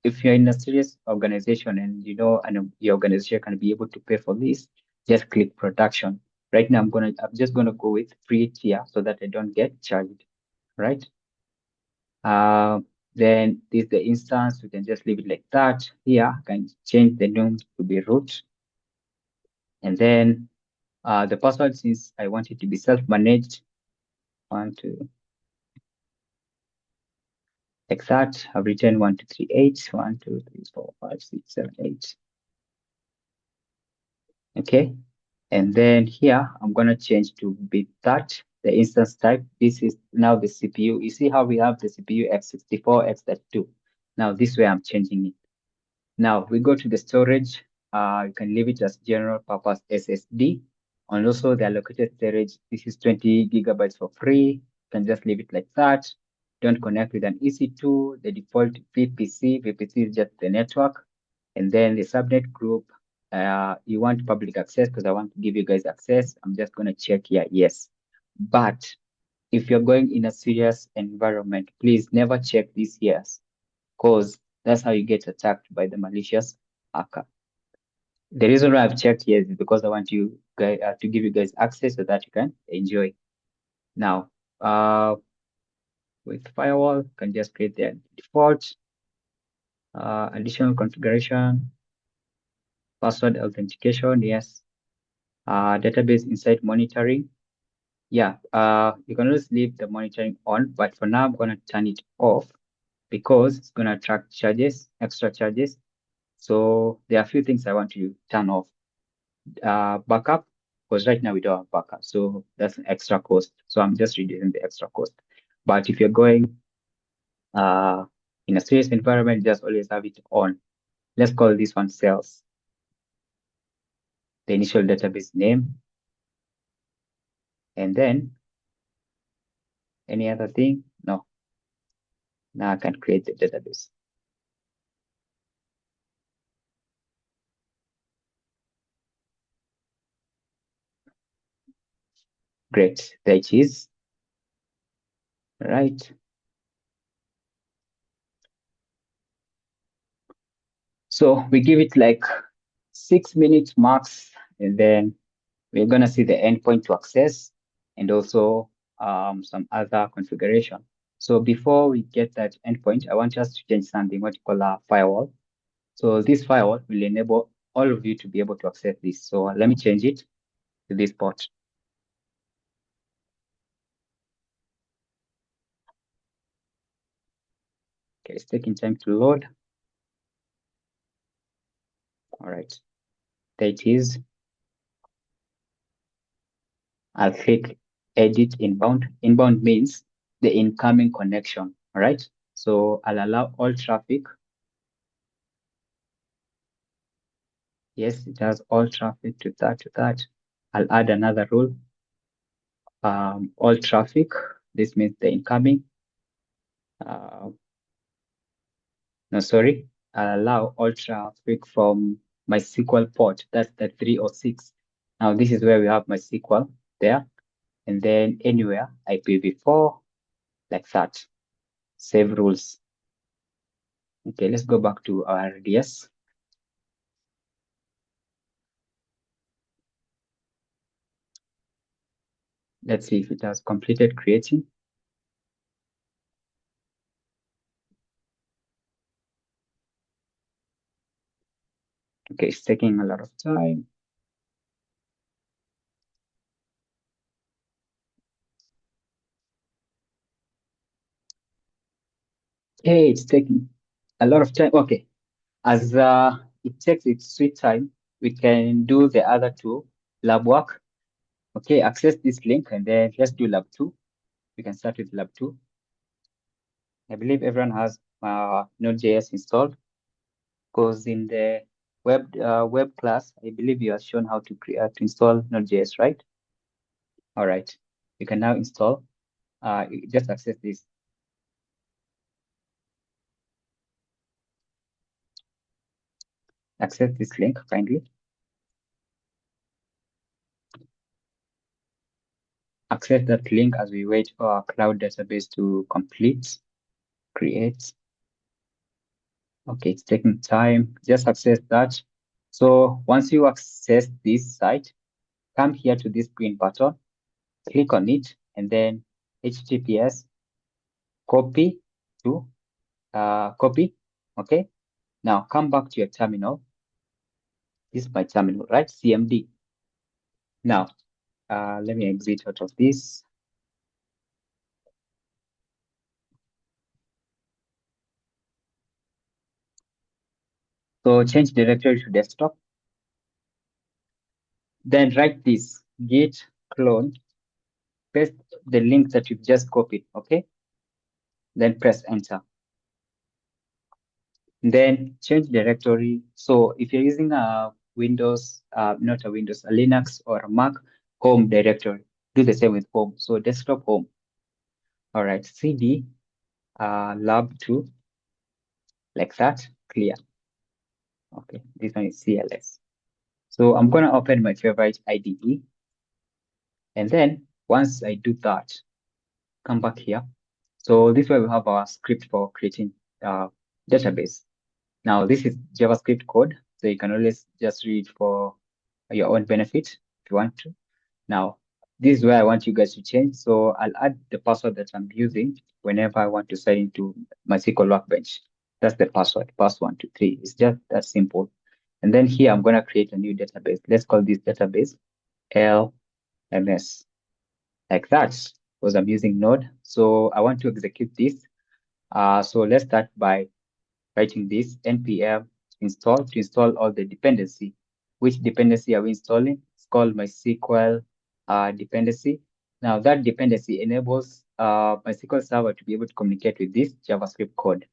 S2: if you're in a serious organization and you know and your organization can be able to pay for this, just click production. Right now I'm just gonna go with free tier so that I don't get charged, right? Then this is the instance, we can just leave it like that. Here I can change the name to be root. And then the password, since I want it to be self-managed, 1, 2, like that. I've written 1, 2, 3, 8, 1, 2, 3, 4, 5, 6, 7, 8. Okay. And then here, I'm going to change to be that, the instance type. This is now the CPU. You see how we have the CPU x64, x32. Now this way I'm changing it. Now we go to the storage. You can leave it as general purpose SSD. And also the allocated storage, this is 20 gigabytes for free. You can just leave it like that. Don't connect with an EC2, the default VPC. VPC is just the network. And then the subnet group, you want public access because I want to give you guys access. I'm just going to check here, yes. But if you're going in a serious environment, please never check these here because that's how you get attacked by the malicious hacker. The reason why I've checked here is because I want you guys to give you guys access so that you can enjoy. Now, with firewall, you can just create the default, additional configuration, password authentication, yes. Database insight monitoring. Yeah, you can always leave the monitoring on, but for now I'm gonna turn it off because it's gonna attract charges, extra charges. So there are a few things I want to turn off. Backup, because right now we don't have backup, so that's an extra cost. So I'm just reducing the extra cost. But if you're going in a serious environment, just always have it on. Let's call this one sales. The initial database name. And then any other thing? No. Now I can create the database. Great, there it is. Right. So we give it like 6 minutes max, and then we're gonna see the endpoint to access and also some other configuration. So before we get that endpoint, I want us to change something, what you call a firewall. So this firewall will enable all of you to be able to access this. So let me change it to this port. Okay, it's taking time to load. All right, there it is. I'll click edit inbound. Inbound means the incoming connection, all right? So I'll allow all traffic. Yes, it has all traffic to that. I'll add another rule. All traffic, this means the incoming. No, sorry. I'll allow all traffic from MySQL port. That's the 306. Now this is where we have MySQL there. And then anywhere IPv4 like that. save rules. Okay, let's go back to our RDS. Let's see if it has completed creating. Okay, it's taking a lot of time. Okay, it's taking a lot of time. Okay, as it takes its sweet time, we can do the other two lab work. Okay, access this link and then let's do lab 2. We can start with lab 2. I believe everyone has Node.js installed, because in the web class, I believe you are shown how to install Node.js, right? All right, you can now install. Just access this. Access this link kindly. Access that link as we wait for our cloud database to complete, create. Okay, it's taking time. Just access that. So once you access this site, come here to this green button, click on it, and then HTTPS, copy to copy. Okay. Now come back to your terminal. This is my terminal, right? CMD. Now, let me exit out of this. So change directory to desktop. Then write this git clone, paste the link that you've just copied, okay? Then press enter. Then change directory. So if you're using a Windows, not a Windows, a Linux or a Mac, home directory, do the same with home. So desktop home. All right, cd lab 2, like that, clear. Okay, this one is CLS. So I'm gonna open my favorite IDE. And then once I do that, come back here. So this way we have our script for creating database. Now this is JavaScript code, so you can always just read for your own benefit if you want to. Now, this is where I want you guys to change. So I'll add the password that I'm using whenever I want to sign into MySQL Workbench. That's the password, pass123. It's just that simple. And then here I'm going to create a new database. Let's call this database LMS, like that, because I'm using Node. So I want to execute this. So let's start by writing this npm install to install all the dependency. Which dependency are we installing? It's called MySQL dependency. Now that dependency enables MySQL server to be able to communicate with this JavaScript code.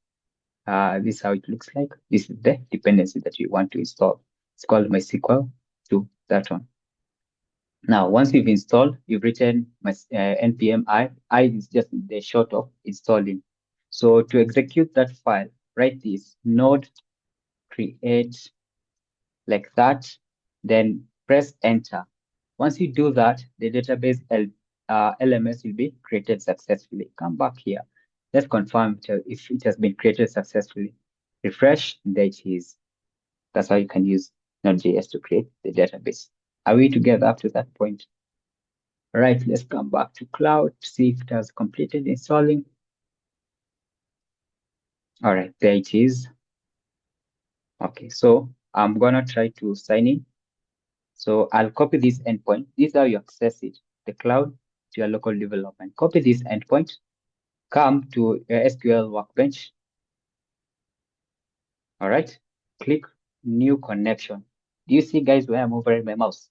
S2: This is how it looks like. This is the dependency that you want to install. It's called MySQL to that one. Now, once you've installed, you've written my npm I is just the short of installing. So to execute that file, write this node create, like that, then press enter. Once you do that, the database LMS will be created successfully. Come back here. Let's confirm if it has been created successfully. Refresh, and there it is. That's how you can use Node.js to create the database. Are we together up to that point? All right, let's come back to cloud to see if it has completed installing. All right, there it is. Okay, so I'm gonna try to sign in. So I'll copy this endpoint. This is how you access it, the cloud to your local development. Copy this endpoint, come to your SQL Workbench. All right, click new connection. Do you see, guys, where I'm hovering my mouse?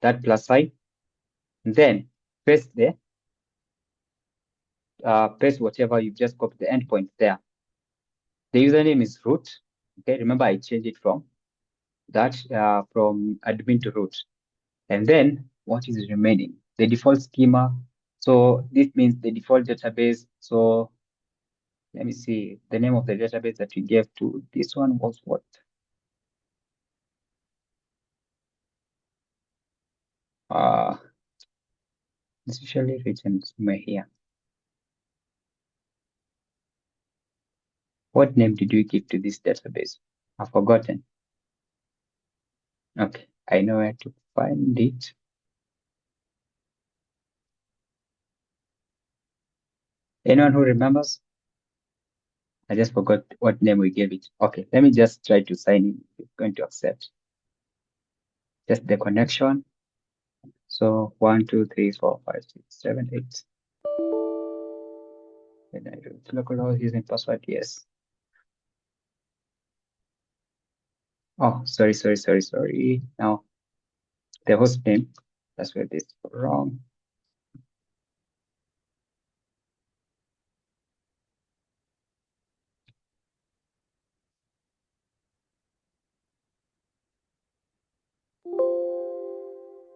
S2: That plus sign. Then paste paste whatever you've just copied the endpoint there. The username is root. Okay, remember I changed it from that from admin to root. And then what is remaining? The default schema. So this means the default database. So let me see. The name of the database that we gave to this one was what? It's usually written somewhere here. What name did we give to this database? I've forgotten. Okay, I know where to find it. Anyone who remembers? I just forgot what name we gave it. Okay, let me just try to sign in. It's going to accept. Just the connection. So 1, 2, 3, 4, 5, 6, 7, 8. And I do localhost using password. Yes. Oh, sorry. Now the host name. That's where this is wrong.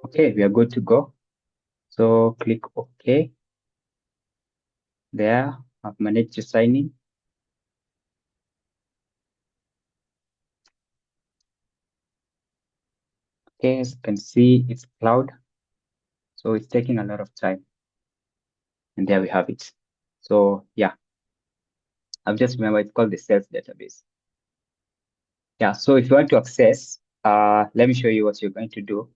S2: Okay, we are good to go. So click OK. There, I've managed to sign in. Okay, as you can see, it's cloud. So it's taking a lot of time. And there we have it. So yeah, I've just remembered it's called the sales database. Yeah, so if you want to access, let me show you what you're going to do.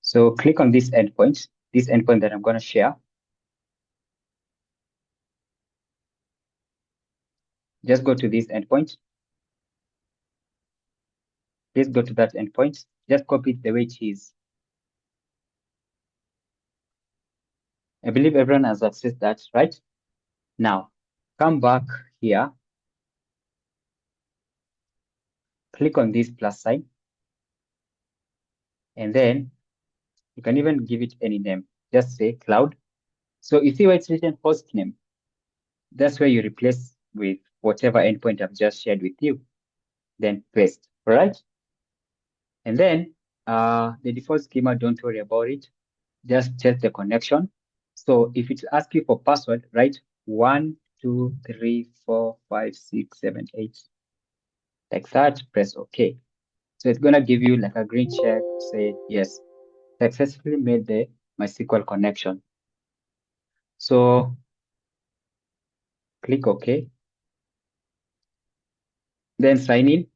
S2: So click on this endpoint that I'm going to share. Just go to this endpoint. Please go to that endpoint. Just copy it the way it is. I believe everyone has accessed that, right? Now, come back here. Click on this plus sign. And then you can even give it any name. Just say cloud. So you see where it's written host name. That's where you replace with whatever endpoint I've just shared with you. Then paste, all right? And then the default schema, don't worry about it. Just check the connection. So if it asks you for password, write 1, 2, 3, 4, 5, 6, 7, 8. Like that, press OK. So it's gonna give you like a green check, say yes, successfully made the MySQL connection. So click OK. Then sign in.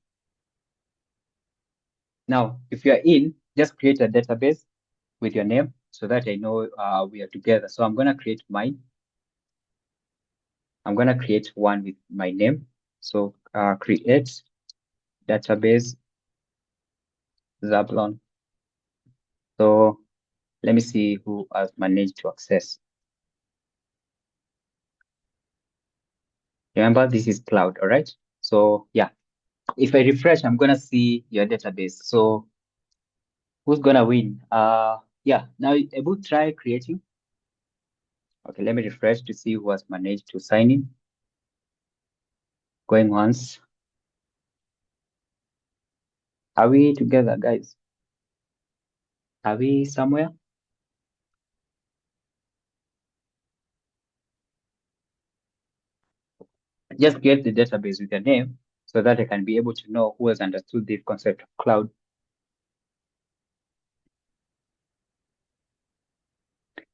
S2: Now, if you are in, just create a database with your name so that I know we are together. So I'm gonna create mine. I'm gonna create one with my name. So create database Zablon. So let me see who has managed to access. Remember, this is cloud, all right? So yeah, if I refresh, I'm gonna see your database. So who's gonna win? Yeah, now able to try creating. Okay, let me refresh to see who has managed to sign in. Going once. Are we together, guys? Are we somewhere? Just get the database with your name so that I can be able to know who has understood this concept of cloud.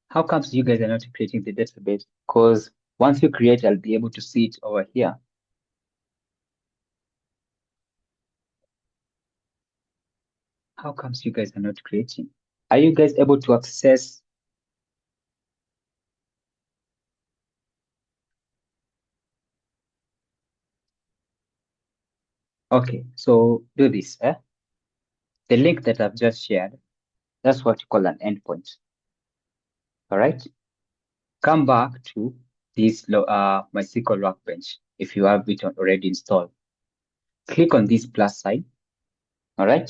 S2: How comes you guys are not creating the database? Because once you create, I'll be able to see it over here. How comes you guys are not creating? Are you guys able to access? Okay, so do this. The link that I've just shared, that's what you call an endpoint. All right. Come back to this MySQL Workbench if you have it already installed. Click on this plus sign. All right.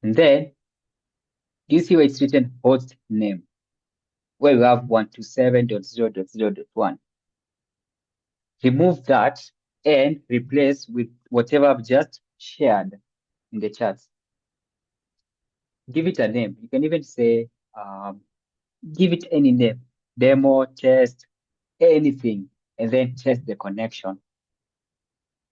S2: And then you see where it's written host name, where we have 127.0.0.1. Remove that and replace with whatever I've just shared in the charts. Give it a name. You can even say, give it any name, demo, test, anything, and then test the connection.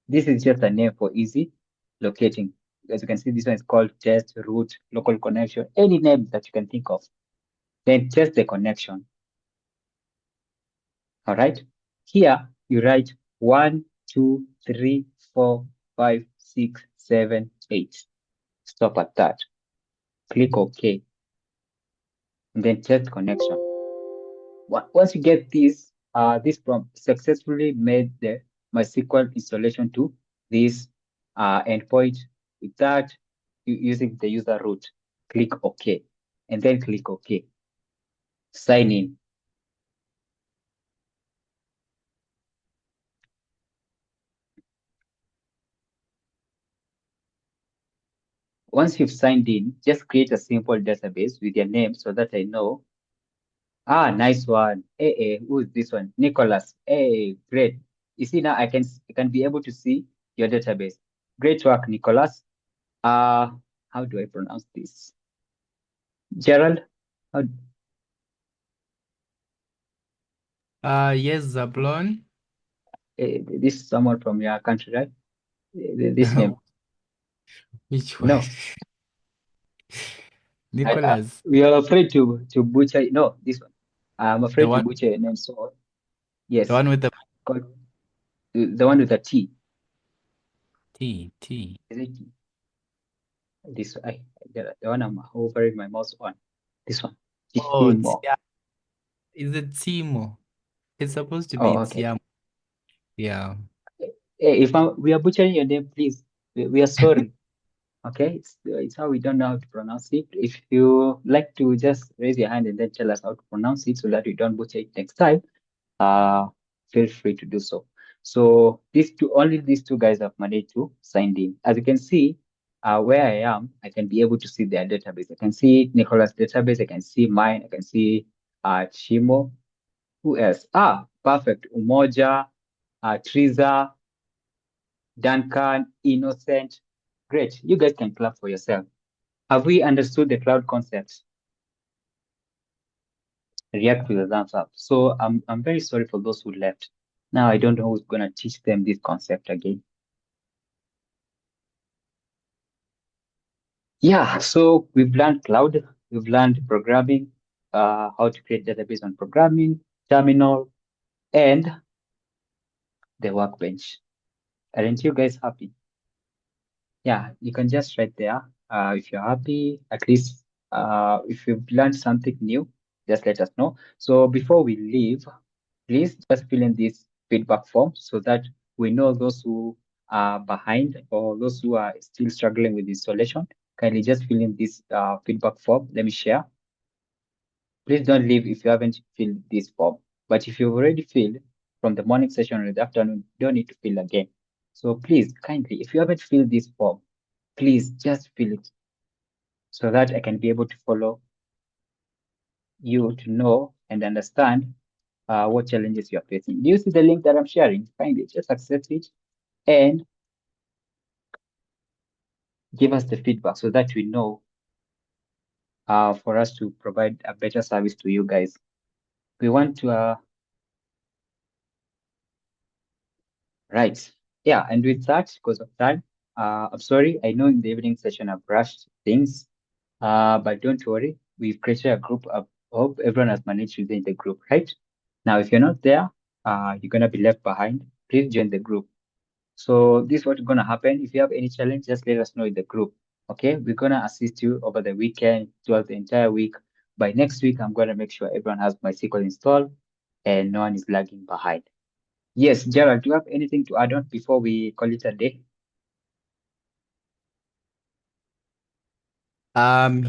S2: This is just a name for easy locating. As you can see, this one is called test, root, local connection, any name that you can think of. Then test the connection. All right. Here you write 1, 2, 3, 4, 5, 6, 7, 8. Stop at that. Click OK. And then test connection. Once you get this, this prompt successfully made the MySQL installation to this endpoint. With that, using the user root, click OK, and then click OK. Sign in. Once you've signed in, just create a simple database with your name so that I know. Ah, nice one. Hey, who is this one? Nicholas. Hey, great. You see now I can be able to see your database. Great work, Nicholas. How do I pronounce this? Gerald? How,
S1: Yes, Zablon.
S2: this is someone from your country, right? This name.
S1: Which one?
S2: No.
S1: Nicholas,
S2: We are afraid to butcher. No, this one. I'm
S1: the
S2: afraid to
S1: one,
S2: butcher your name. So
S1: the
S2: yes,
S1: one with the
S2: called the one with the T.
S1: T.
S2: Is it this? The one I'm hovering my mouse on. This one.
S1: Oh,
S2: Timo.
S1: is it Timo? It's supposed to be
S2: Oh, okay.
S1: Tiamo. Yeah.
S2: Hey, if we are butchering your name, please. We are sorry. Okay, it's how we don't know how to pronounce it. If you like to just raise your hand and then tell us how to pronounce it so that we don't butcher it next time, feel free to do so. So only these two guys have managed to sign in. As you can see, where I am, I can be able to see their database. I can see Nicholas' database. I can see mine. I can see Chimo. Who else? Perfect. Umoja, Triza, Duncan, Innocent. Great. You guys can clap for yourself. Have we understood the cloud concept? React with a thumbs up. So I'm very sorry for those who left. Now I don't know who's gonna teach them this concept again. Yeah, so we've learned cloud, we've learned programming, how to create database on programming, terminal, and the workbench. Aren't you guys happy? Yeah, you can just write there. If you're happy, at least if you've learned something new, just let us know. So before we leave, please just fill in this feedback form so that we know those who are behind or those who are still struggling with installation. Kindly just fill in this feedback form. Let me share. Please don't leave if you haven't filled this form. But if you've already filled from the morning session or the afternoon, you don't need to fill again. So please, kindly, if you haven't filled this form, please just fill it so that I can be able to follow you to know and understand what challenges you are facing. Do you see the link that I'm sharing? Kindly just accept it and give us the feedback so that we know for us to provide a better service to you guys. We want to, right. Yeah, and with that, because of time, I'm sorry, I know in the evening session I've rushed things, but don't worry, we've created a group. I hope everyone has managed to join the group, right? Now, if you're not there, you're gonna be left behind. Please join the group. So this is what's gonna happen. If you have any challenge, just let us know in the group. Okay, we're gonna assist you over the weekend, throughout the entire week. By next week, I'm gonna make sure everyone has MySQL installed and no one is lagging behind. Yes, Gerald, do you have anything to add on before we call it a day?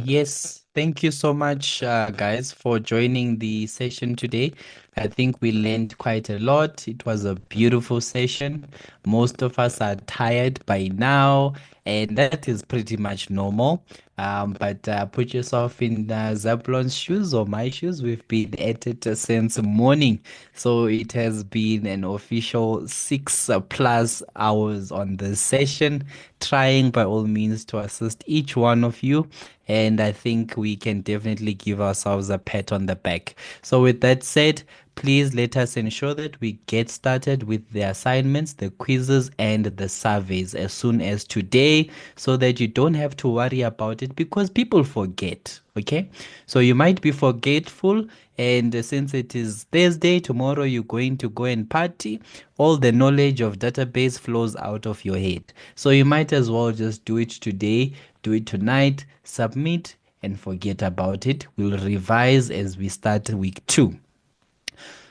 S1: Yes, thank you so much, guys, for joining the session today. I think we learned quite a lot. It was a beautiful session. Most of us are tired by now, and that is pretty much normal. But put yourself in Zablon's shoes or my shoes. We've been at it since morning, so it has been an official 6+ hours on the session, trying by all means to assist each one of you. And I think we can definitely give ourselves a pat on the back. So, with that said, please let us ensure that we get started with the assignments, the quizzes, and the surveys as soon as today so that you don't have to worry about it because people forget. Okay, so you might be forgetful, and since it is Thursday, tomorrow you're going to go and party, all the knowledge of database flows out of your head. So you might as well just do it today, do it tonight, submit, and forget about it. We'll revise as we start week 2.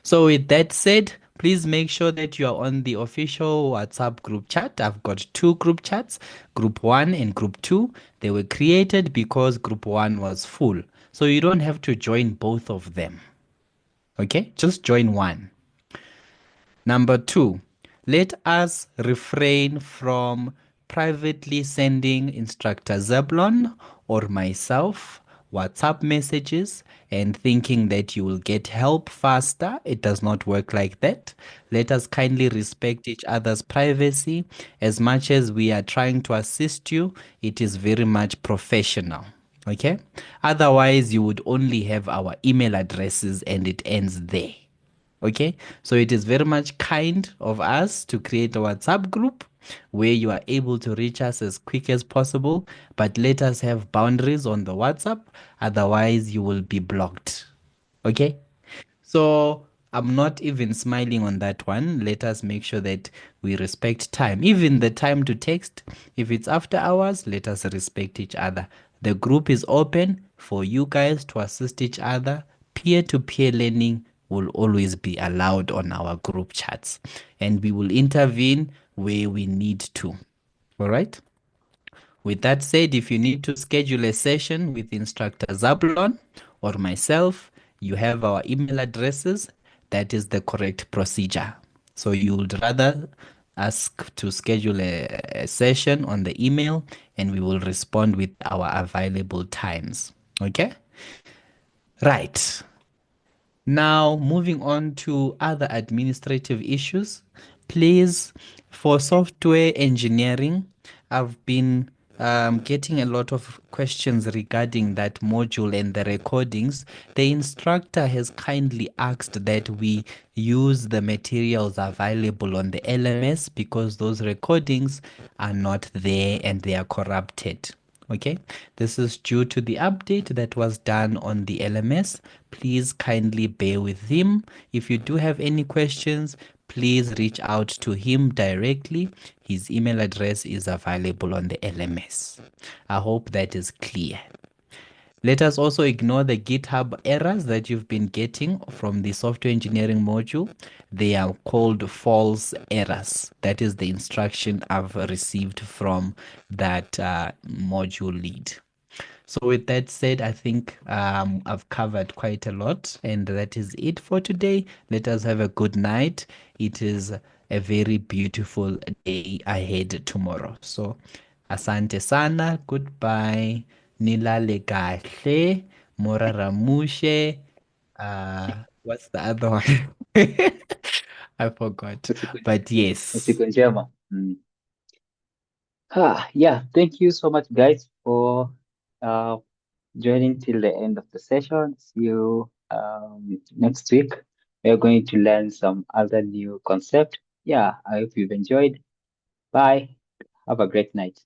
S1: So with that said, please make sure that you are on the official WhatsApp group chat. I've got 2 group chats, group 1 and group 2. They were created because group 1 was full. So you don't have to join both of them. Okay, just join one. Number 2, let us refrain from privately sending instructor Zebulon or myself WhatsApp messages and thinking that you will get help faster. It does not work like that. Let us kindly respect each other's privacy. As much as we are trying to assist you, it is very much professional. Okay? Otherwise, you would only have our email addresses and it ends there. Okay, so it is very much kind of us to create a WhatsApp group where you are able to reach us as quick as possible, but let us have boundaries on the WhatsApp, otherwise you will be blocked. Okay, so I'm not even smiling on that one. Let us make sure that we respect time, even the time to text. If it's after hours, let us respect each other. The group is open for you guys to assist each other. Peer-to-peer learning will always be allowed on our group chats, and we will intervene where we need to. All right. With that said, if you need to schedule a session with instructor Zabulon or myself, you have our email addresses. That is the correct procedure. So you would rather ask to schedule a session on the email and we will respond with our available times. Okay? Right. Now, moving on to other administrative issues, please, for software engineering, I've been getting a lot of questions regarding that module and the recordings. The instructor has kindly asked that we use the materials available on the LMS because those recordings are not there and they are corrupted. Okay, this is due to the update that was done on the LMS. Please kindly bear with him. If you do have any questions, please reach out to him directly. His email address is available on the LMS. I hope that is clear. Let us also ignore the GitHub errors that you've been getting from the software engineering module. They are called false errors. That is the instruction I've received from that module lead. So with that said, I think I've covered quite a lot, and that is it for today. Let us have a good night. It is a very beautiful day ahead tomorrow. So asante sana, goodbye, nilale kahle, moraramushe. What's the other one? I forgot.
S2: Usiku
S1: But yes.
S2: usiku njema. Yeah, thank you so much, guys, for joining till the end of the session. See you next week. We're going to learn some other new concept. Yeah, I hope you've enjoyed. Bye. Have a great night.